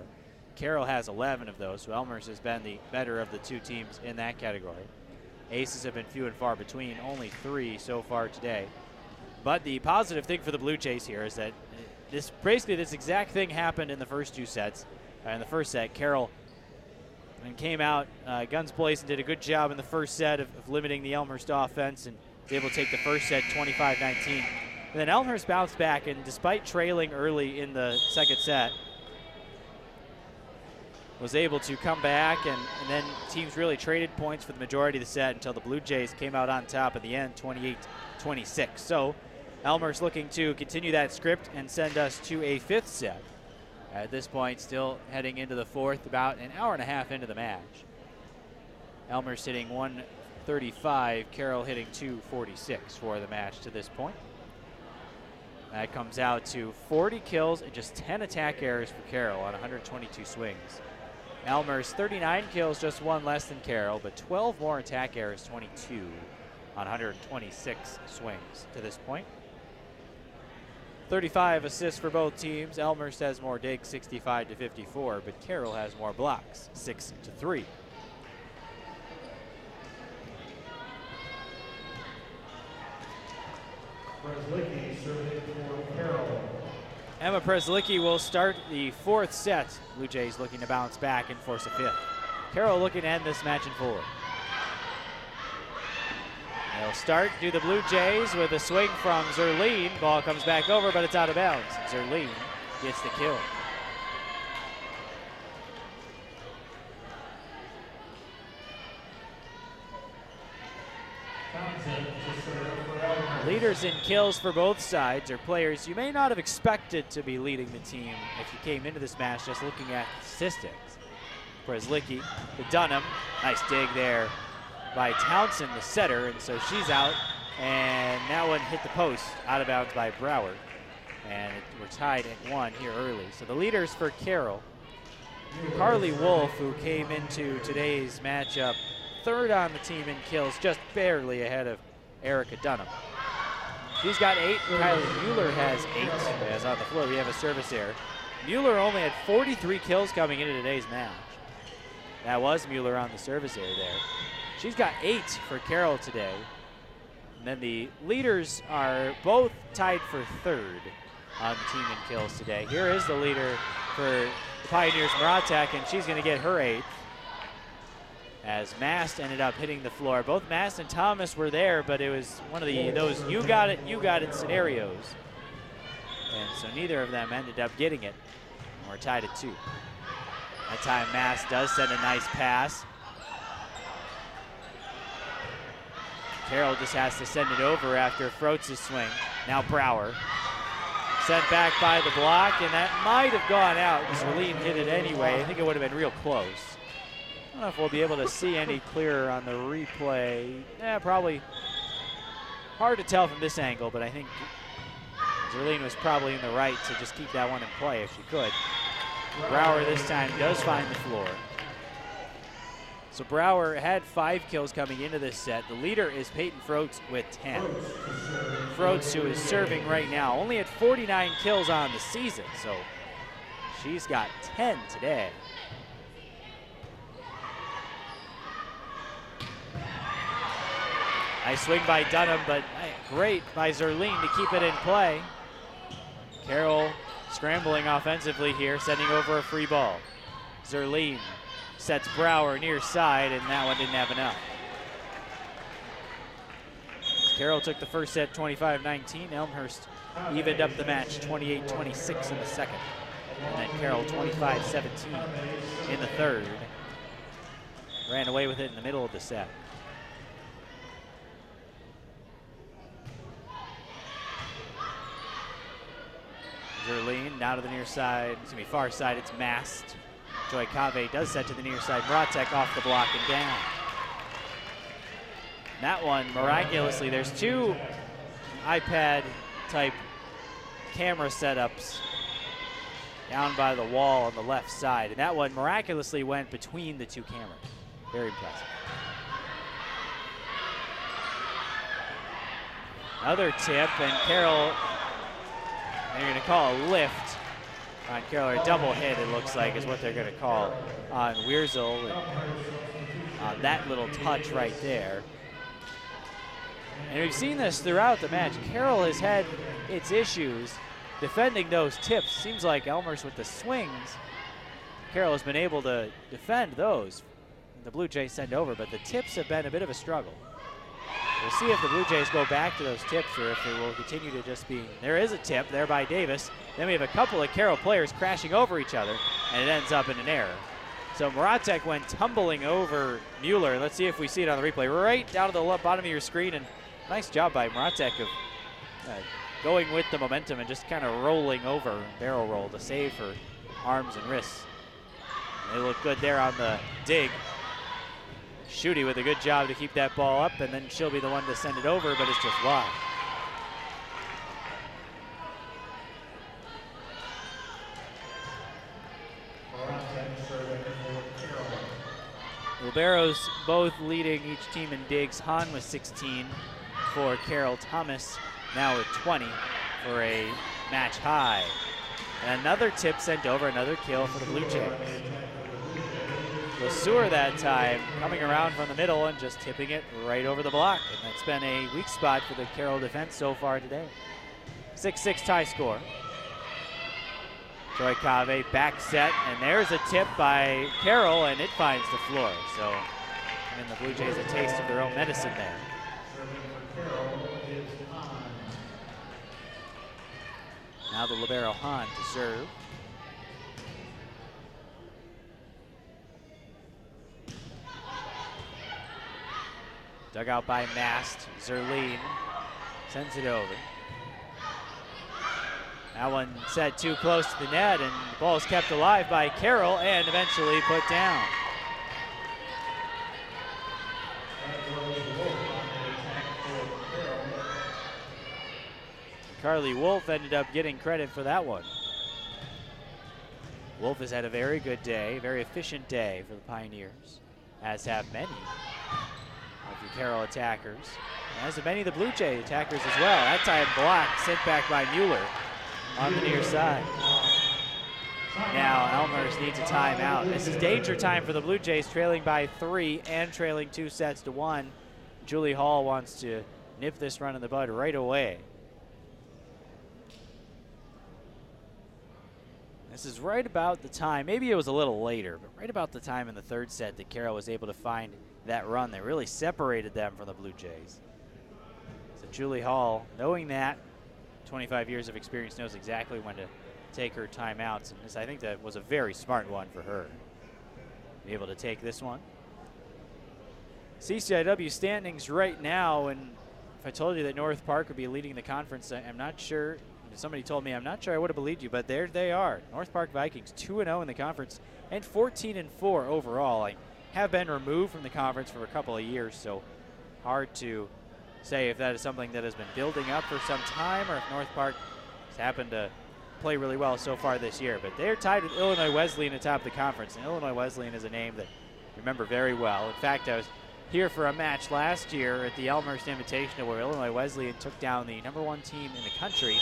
Carroll has 11 of those, so Elmhurst has been the better of the 2 teams in that category. Aces have been few and far between, only 3 so far today. But the positive thing for the Blue Jays here is that this exact thing happened in the first 2 sets. In the first set, Carroll came out guns blazing, did a good job in the first set of limiting the Elmhurst offense and was able to take the first set 25-19. And then Elmhurst bounced back, and despite trailing early in the second set, was able to come back, and then teams really traded points for the majority of the set until the Blue Jays came out on top at the end, 28-26. So Elmhurst looking to continue that script and send us to a 5th set. At this point, still heading into the fourth, about an hour and a half into the match. Elmhurst hitting 135, Carroll hitting 246 for the match to this point. That comes out to 40 kills and just 10 attack errors for Carroll on 122 swings. Elmhurst 39 kills, just one less than Carroll, but 12 more attack errors, 22 on 126 swings to this point. 35 assists for both teams. Elmhurst has more digs, 65-54, but Carroll has more blocks, 6-3. Preslicki serving for Carroll. Emma Preslicki will start the fourth set. Blue Jays looking to bounce back and force a fifth. Carroll looking to end this match in 4. They'll start, do the Blue Jays with a swing from Zerline. Ball comes back over, but it's out of bounds. Zerline gets the kill. Leaders in kills for both sides are players you may not have expected to be leading the team if you came into this match just looking at statistics. Preslicki to Dunham. Nice dig there by Townsend, the setter, and so she's out. And that one hit the post, out of bounds by Brower. And we're tied at 1 here early. So the leaders for Carroll, Carly Wolf, who came into today's matchup third on the team in kills, just barely ahead of Erica Dunham. She's got 8. Kylie Mueller has 8. As on the floor, we have a service error. Mueller only had 43 kills coming into today's match. That was Mueller on the service error there. She's got 8 for Carroll today. And then the leaders are both tied for 3rd on the team in kills today. Here is the leader for the Pioneers, Maratek, and she's going to get her 8th. As Mast ended up hitting the floor. Both Mast and Thomas were there, but it was one of those you got it scenarios. And so neither of them ended up getting it. And we're tied at 2. That time Mast does send a nice pass. Carroll just has to send it over after Frotz's swing. Now Brower. Sent back by the block, and that might have gone out. Zerline hit it anyway. I think it would have been real close. I don't know if we'll be able to see any clearer on the replay. Probably hard to tell from this angle, but I think Zerline was probably in the right to just keep that one in play if she could. Brower this time does find the floor. So Brower had 5 kills coming into this set. The leader is Peyton Frotz with 10. Frotz, who is serving right now, only had 49 kills on the season, so she's got 10 today. Nice swing by Dunham, but great by Zerline to keep it in play. Carroll scrambling offensively here, sending over a free ball. Zerline sets Brower near side, and that one didn't have enough. Carroll took the first set 25-19. Elmhurst evened up the match 28-26 in the second. And then Carroll 25-17 in the third. Ran away with it in the middle of the set. Zerline now to the near side, far side, it's Mast. Joy Cave does set to the near side. Maratek off the block and down. That one, miraculously, there's 2 iPad-type camera setups down by the wall on the left side, and that one miraculously went between the 2 cameras. Very impressive. Another tip, and Carroll, they're going to call a lift on Carroll, or a double hit, it looks like, is what they're going to call on Wierzel. And, that little touch right there. And we've seen this throughout the match. Carroll has had its issues defending those tips. Seems like Elmhurst with the swings, Carroll has been able to defend those. The Blue Jays send over, but the tips have been a bit of a struggle. We'll see if the Blue Jays go back to those tips or if it will continue to just be. There is a tip there by Davis. Then we have a couple of Carroll players crashing over each other, and it ends up in an error. So Maratek went tumbling over Mueller. Let's see if we see it on the replay. Right down to the bottom of your screen, and nice job by Maratek of going with the momentum and just kind of rolling over, barrel roll to save her arms and wrists. They look good there on the dig. Schutte with a good job to keep that ball up, and then she'll be the one to send it over, but it's just wide. Liberos both leading each team in digs. Hahn with 16 for Carroll. Thomas now with 20 for a match high. And another tip sent over, another kill for the Blue Jays. LeSueur that time coming around from the middle and just tipping it right over the block. And that's been a weak spot for the Carroll defense so far today. 6-6 tie score. Joy Cave back set, and there's a tip by Carroll, and it finds the floor. So, giving the Blue Jays a taste of their own medicine there. Now the libero Hahn to serve. Dug out by Mast. Zerline sends it over. That one set too close to the net, and the ball is kept alive by Carroll and eventually put down. Carly Wolf ended up getting credit for that one. Wolf has had a very good day, very efficient day for the Pioneers, as have many of the Carroll attackers, as have many of the Blue Jay attackers as well. That time blocked, sent back by Mueller on the near side. Now Elmhurst needs a timeout. This is danger time for the Blue Jays, trailing by 3 and trailing 2-1. Julie Hall wants to nip this run in the bud right away. This is right about the time, maybe it was a little later, but right about the time in the third set that Carroll was able to find that run that really separated them from the Blue Jays. So Julie Hall, knowing that, 25 years of experience, knows exactly when to take her timeouts, and this, I think that was a very smart one for her. Be able to take this one. CCIW standings right now, and if I told you that North Park would be leading the conference, I'm not sure. Somebody told me, I'm not sure I would have believed you, but there they are. North Park Vikings 2-0 in the conference and 14-4 overall. I have been removed from the conference for a couple of years, so hard to say if that is something that has been building up for some time or if North Park has happened to play really well so far this year. But they're tied with Illinois Wesleyan atop the conference, and Illinois Wesleyan is a name that I remember very well. In fact, I was here for a match last year at the Elmhurst Invitational where Illinois Wesleyan took down the #1 team in the country,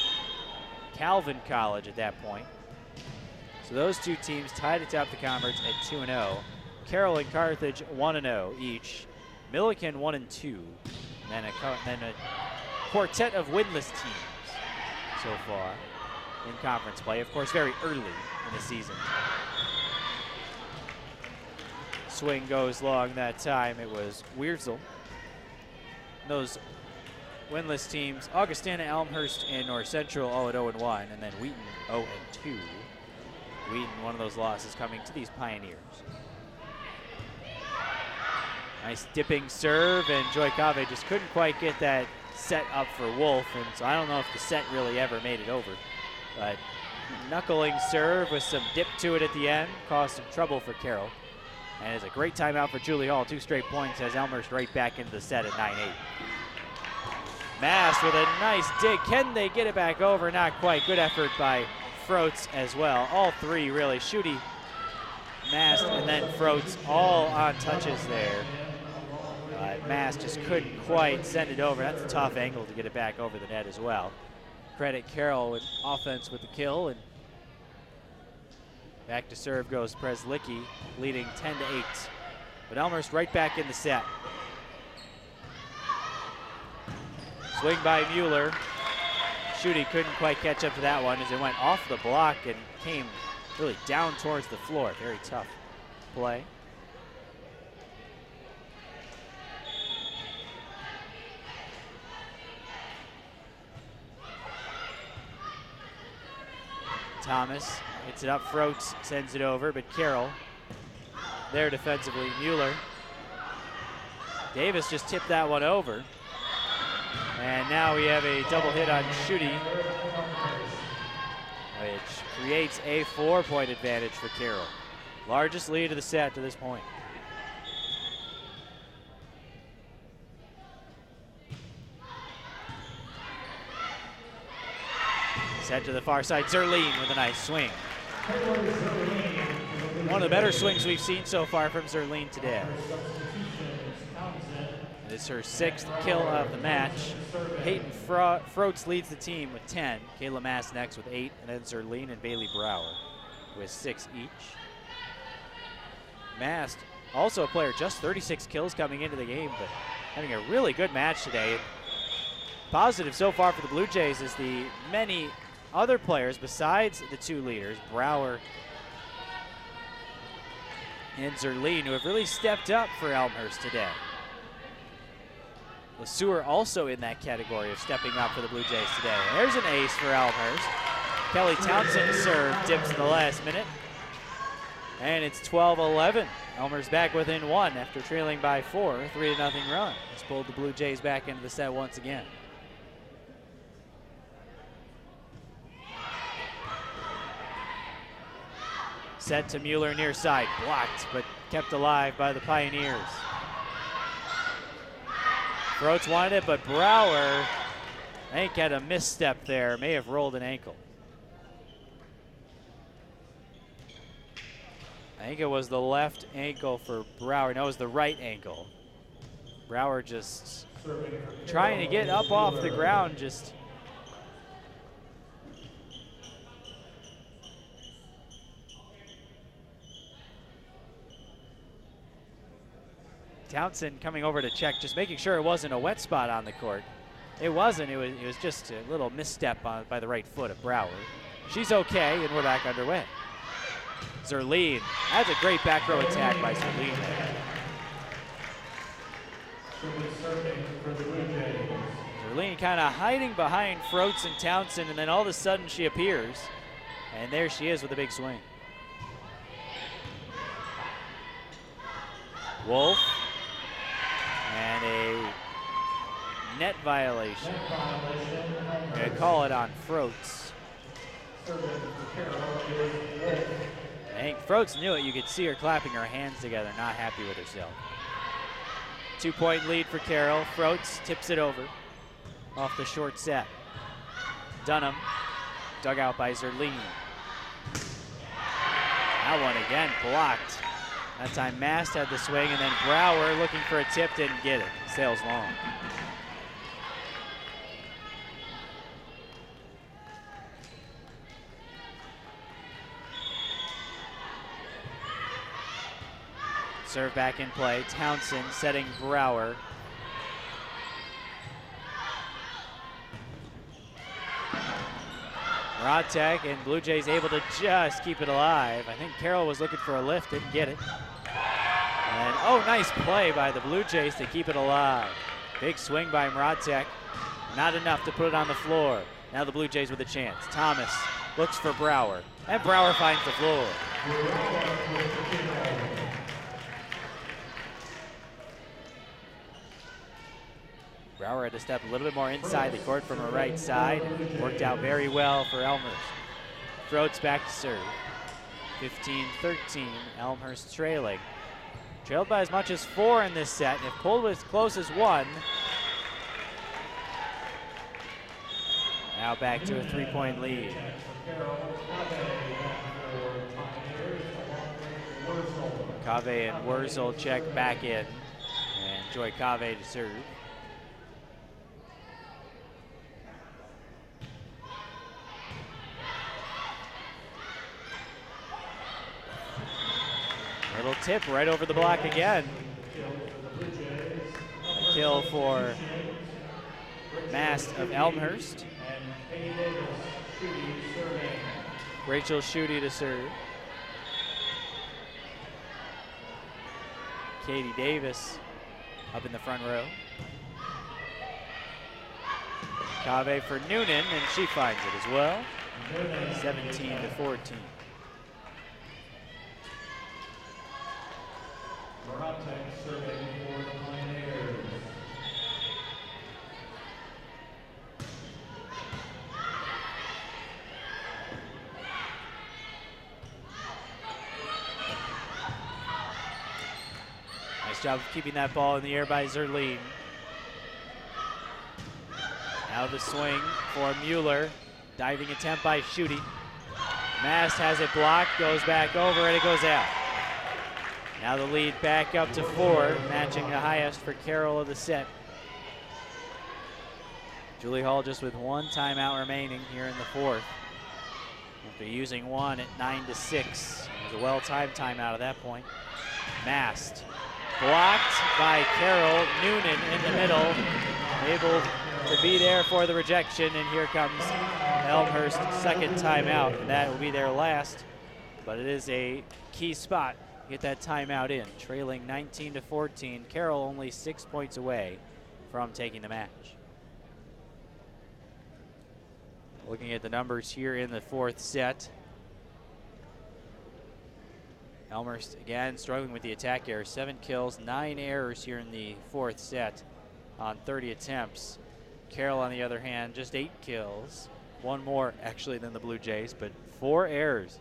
Calvin College at that point. So those two teams tied atop the conference at 2-0. Carroll and Carthage 1-0 each. Milliken 1-2. And then a quartet of winless teams so far in conference play. Of course, very early in the season. Swing goes long that time. It was Wierzel. Those winless teams, Augustana, Elmhurst, and North Central all at 0-1, and then Wheaton 0-2. Wheaton, one of those losses coming to these Pioneers. Nice dipping serve, and Joy Cave just couldn't quite get that set up for Wolf, and so I don't know if the set really ever made it over. But knuckling serve with some dip to it at the end caused some trouble for Carroll. And it's a great timeout for Julie Hall. 2 straight points as Elmhurst right back into the set at 9-8. Mast with a nice dig. Can they get it back over? Not quite. Good effort by Froats as well. All three really. Schutte, Mast, and then Froats all on touches there. Mast just couldn't quite send it over. That's a tough angle to get it back over the net as well. Credit Carroll with offense with the kill. And back to serve goes Preslicki, leading 10-8. But Elmhurst right back in the set. Swing by Mueller. Schutte couldn't quite catch up to that one as it went off the block and came really down towards the floor. Very tough play. Thomas hits it up. Froats sends it over, but Carroll there defensively. Mueller. Davis just tipped that one over. And now we have a double hit on Schutte which creates a 4-point advantage for Carroll. Largest lead of the set to this point. Set to the far side, Zerline with a nice swing. One of the better swings we've seen so far from Zerline today. It's her 6th kill of the match. Peyton Froats leads the team with 10. Kayla Mass next with 8, and then Zerline and Bailey Brower with 6 each. Mast, also a player, just 36 kills coming into the game, but having a really good match today. Positive so far for the Blue Jays is the many other players besides the 2 leaders, Brower and Zerline, who have really stepped up for Elmhurst today. LeSueur also in that category of stepping up for the Blue Jays today. And there's an ace for Elmhurst. Kelly Townsend serve, dips in the last minute. And it's 12-11. Elmhurst back within 1 after trailing by 4, 3-0 run. It's pulled the Blue Jays back into the set once again. Set to Mueller near side, blocked but kept alive by the Pioneers. Froats wanted it, but Brower, I think, had a misstep there, may have rolled an ankle. I think it was the left ankle for Brower. No, it was the right ankle. Brower just trying to get up off the ground, just Townsend coming over to check, just making sure it wasn't a wet spot on the court. It wasn't, it was just a little misstep by the right foot of Brower. She's okay, and we're back underway. Zerline, that's a great back row attack by Zerline. Zerline kind of hiding behind Froats and Townsend, and then all of a sudden she appears, and there she is with a big swing. Wolf. And a net violation. I'm going to call it on Froats. I think Froats knew it. You could see her clapping her hands together, not happy with herself. 2-point lead for Carroll. Froats tips it over off the short set. Dunham, dug out by Zerline. That one again blocked. That time Mast had the swing, and then Brower looking for a tip, didn't get it. Sails long. Serve back in play. Townsend setting Brower. Mrazek and Blue Jays able to just keep it alive. I think Carroll was looking for a lift, didn't get it. And oh, nice play by the Blue Jays to keep it alive. Big swing by Mrazek. Not enough to put it on the floor. Now the Blue Jays with a chance. Thomas looks for Brower, and Brower finds the floor. Brower had to step a little bit more inside the court from her right side. Worked out very well for Elmhurst. Froats back to serve. 15-13, Elmhurst trailing. Trailed by as much as 4 in this set, and if pulled as close as 1. Now back to a 3-point lead. Cave and Wurzel check back in, and Joy Cave to serve. Little tip right over the block again. A kill for Mast of Elmhurst. Rachel Schutte to serve. Katie Davis up in the front row. Cave for Noonan, and she finds it as well. 17-14. Serving for the Pioneers. Nice job of keeping that ball in the air by Zerline. Now the swing for Mueller. Diving attempt by Schutte. Mast has it blocked, goes back over, and it goes out. Now the lead back up to 4, matching the highest for Carroll of the set. Julie Hall just with 1 timeout remaining here in the 4th. After using 1 at 9-6. It was a well-timed timeout at that point. Mast blocked by Carroll. Noonan in the middle, able to be there for the rejection, and here comes Elmhurst's second timeout, and that will be their last, but it is a key spot to get that timeout in. Trailing 19-14, Carroll only 6 points away from taking the match. Looking at the numbers here in the 4th set. Elmhurst again struggling with the attack errors. 7 kills, 9 errors here in the 4th set on 30 attempts. Carroll, on the other hand, just 8 kills. 1 more actually than the Blue Jays, but 4 errors.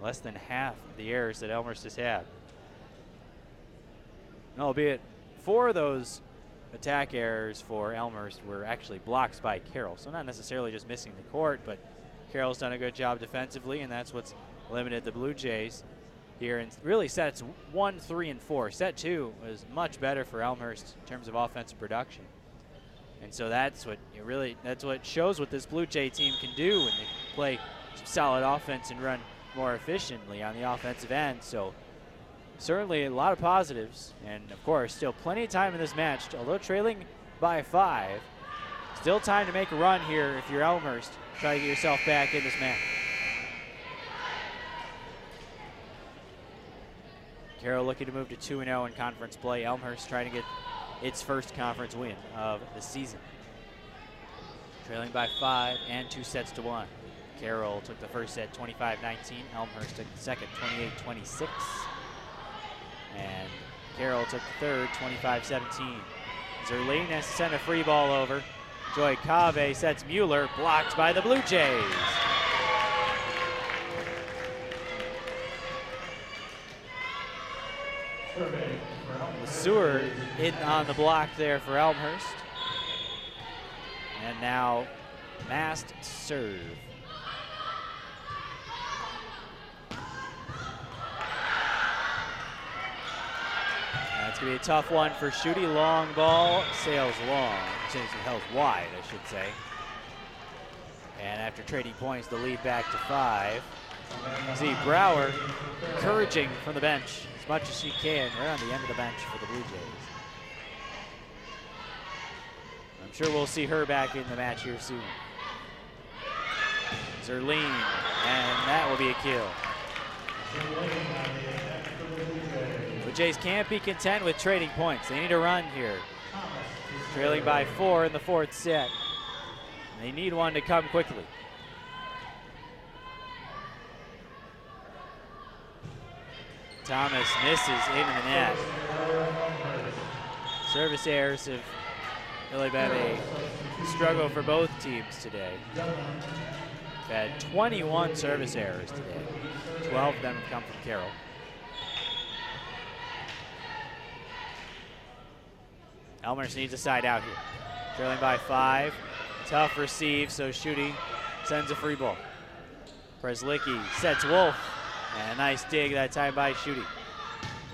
Less than half of the errors that Elmhurst has had. And albeit 4 of those attack errors for Elmhurst were actually blocks by Carroll. So not necessarily just missing the court, but Carroll's done a good job defensively, and that's what's limited the Blue Jays here in really sets 1, 3, and 4. Set 2 was much better for Elmhurst in terms of offensive production. And so that's what shows what this Blue Jay team can do when they play solid offense and run more efficiently on the offensive end. So certainly a lot of positives, and of course still plenty of time in this match. Although trailing by 5, still time to make a run here if you're Elmhurst. Try to get yourself back in this match. Carroll looking to move to 2-0 in conference play. Elmhurst trying to get its first conference win of the season. Trailing by 5 and 2 sets to 1. Carroll took the first set 25-19. Elmhurst took the second 28-26. And Carroll took the third 25-17. Zerline has to send a free ball over. Joy Cave sets Mueller, blocked by the Blue Jays. Sewer in on the block there for Elmhurst. And now Mast serve. That's going to be a tough one for Schutte. Long ball, sails long. Sails wide, I should say. And after trading points, the lead back to 5. See Brower encouraging from the bench as much as she can. Right on the end of the bench for the Blue Jays. I'm sure we'll see her back in the match here soon. Zerline, and that will be a kill. The Jays can't be content with trading points. They need a run here. Trailing by 4 in the 4th set. They need one to come quickly. Thomas misses into the net. Service errors have really been a struggle for both teams today. We've had 21 service errors today. 12 of them have come from Carroll. Elmhurst needs a side out here. Trailing by 5. Tough receive, so Schutte sends a free ball. Preslicki sets Wolf. And a nice dig that time by Schutte.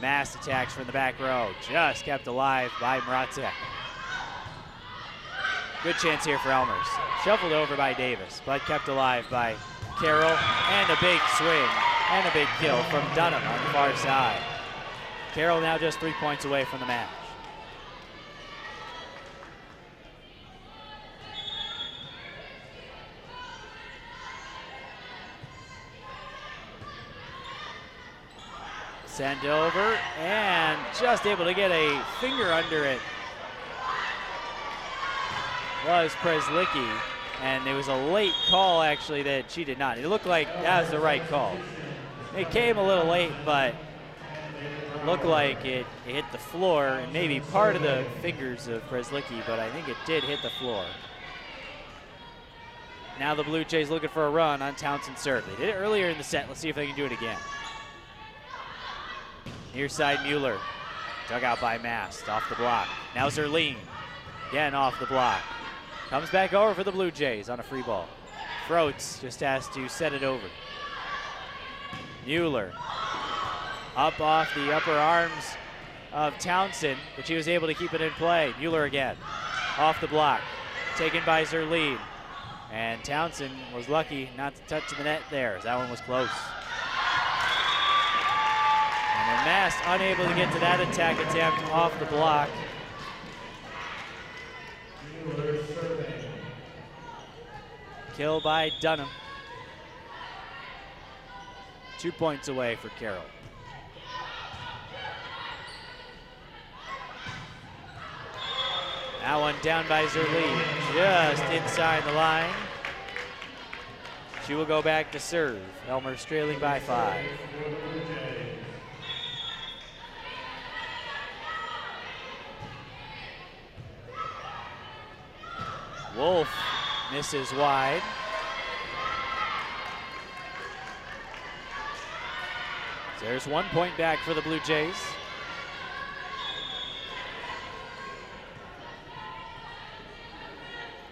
Mass attacks from the back row. Just kept alive by Mrazek. Good chance here for Elmhurst. Shuffled over by Davis, but kept alive by Carroll. And a big swing and a big kill from Dunham on the far side. Carroll now just 3 points away from the match. Send over, and just able to get a finger under it was Preslicki, and it was a late call actually that she did not. It looked like that was the right call. It came a little late, but looked like it hit the floor and maybe part of the fingers of Preslicki, but I think it did hit the floor. Now the Blue Jays looking for a run on Townsend's serve. They did it earlier in the set. Let's see if they can do it again. Near side Mueller. Dug out by Mast, off the block. Now Zerline, again off the block. Comes back over for the Blue Jays on a free ball. Froats just has to set it over. Mueller up off the upper arms of Townsend, but she was able to keep it in play. Mueller again, off the block, taken by Zerline. And Townsend was lucky not to touch the net there, as that one was close. And then Mast unable to get to that attack attempt off the block. Kill by Dunham. 2 points away for Carroll. That one down by Zerline, just inside the line. She will go back to serve. Elmhurst trailing by 5. Wolf misses wide. So there's 1 point back for the Blue Jays.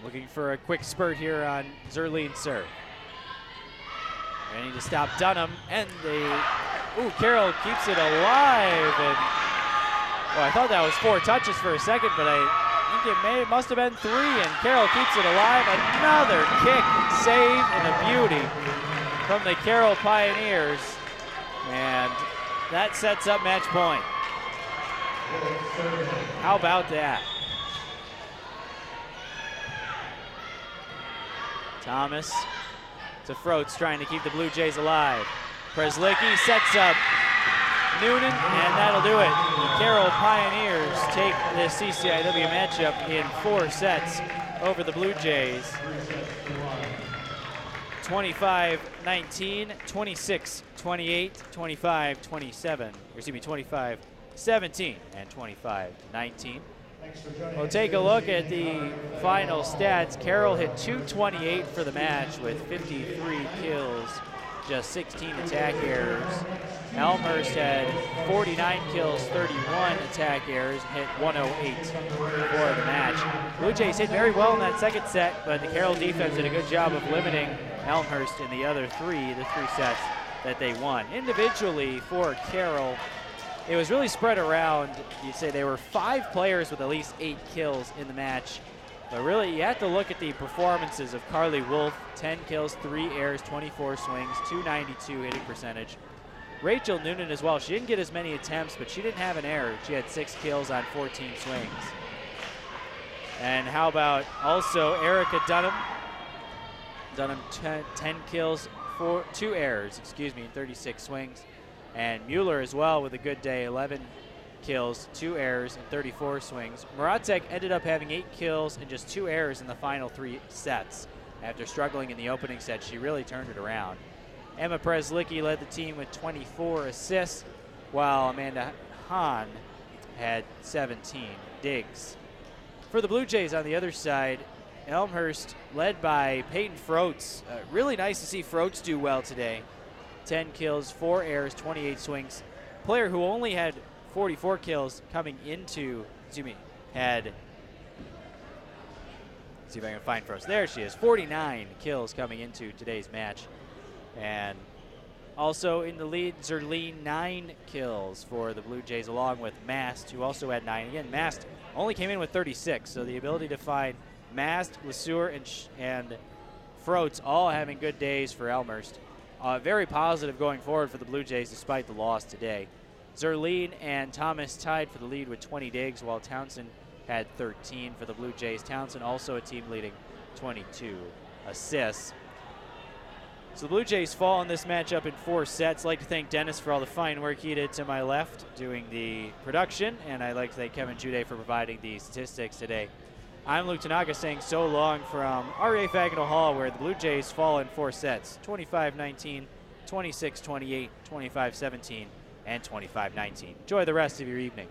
Looking for a quick spurt here on Zerline's serve. Ready to stop Dunham, and Carroll keeps it alive. And well, I thought that was 4 touches for a second, but I think it must have been 3, and Carroll keeps it alive. Another kick, save, and a beauty from the Carroll Pioneers, and that sets up match point. How about that? Thomas to Froats, trying to keep the Blue Jays alive. Preslicki sets up Noonan, and that'll do it. The Carroll Pioneers take this CCIW matchup in 4 sets over the Blue Jays. 25-19, 26-28, 25-27, excuse me, 25-17, and 25-19. We'll take a look at the final stats. Carroll hit 228 for the match with 53 kills, just 16 attack errors. Elmhurst had 49 kills, 31 attack errors, and hit 108 for the match. Blue Jays hit very well in that second set, but the Carroll defense did a good job of limiting Elmhurst in the other the 3 sets that they won. Individually for Carroll, it was really spread around. You'd say there were 5 players with at least 8 kills in the match. But really, you have to look at the performances of Carly Wolf. 10 kills, 3 errors, 24 swings, 292 hitting percentage. Rachel Noonan as well. She didn't get as many attempts, but she didn't have an error. She had 6 kills on 14 swings. And how about also Erica Dunham? Dunham 10 kills, 2 errors, 36 swings. And Mueller as well with a good day, 11 kills, 2 errors, and 34 swings. Muratek ended up having 8 kills and just 2 errors in the final 3 sets. After struggling in the opening set, she really turned it around. Emma Preslicki led the team with 24 assists, while Amanda Hahn had 17 digs. For the Blue Jays on the other side, Elmhurst led by Peyton Froats. Really nice to see Froats do well today. 10 kills, 4 errors, 28 swings. Player who only had 44 kills coming into, see if I can find Froats. There she is, 49 kills coming into today's match. And also in the lead, Zerline, 9 kills for the Blue Jays, along with Mast, who also had 9. Again, Mast only came in with 36, so the ability to find Mast, LeSueur, and Froats all having good days for Elmhurst. Very positive going forward for the Blue Jays despite the loss today. Zerline and Thomas tied for the lead with 20 digs, while Townsend had 13 for the Blue Jays. Townsend also a team leading 22 assists. So the Blue Jays fall in this matchup in 4 sets. I'd like to thank Dennis for all the fine work he did to my left doing the production, and I'd like to thank Kevin Jude for providing the statistics today. I'm Luke Tanaka saying so long from RA Fagnall Hall, where the Blue Jays fall in 4 sets, 25-19, 26-28, 25-17, and 25-19. Enjoy the rest of your evening.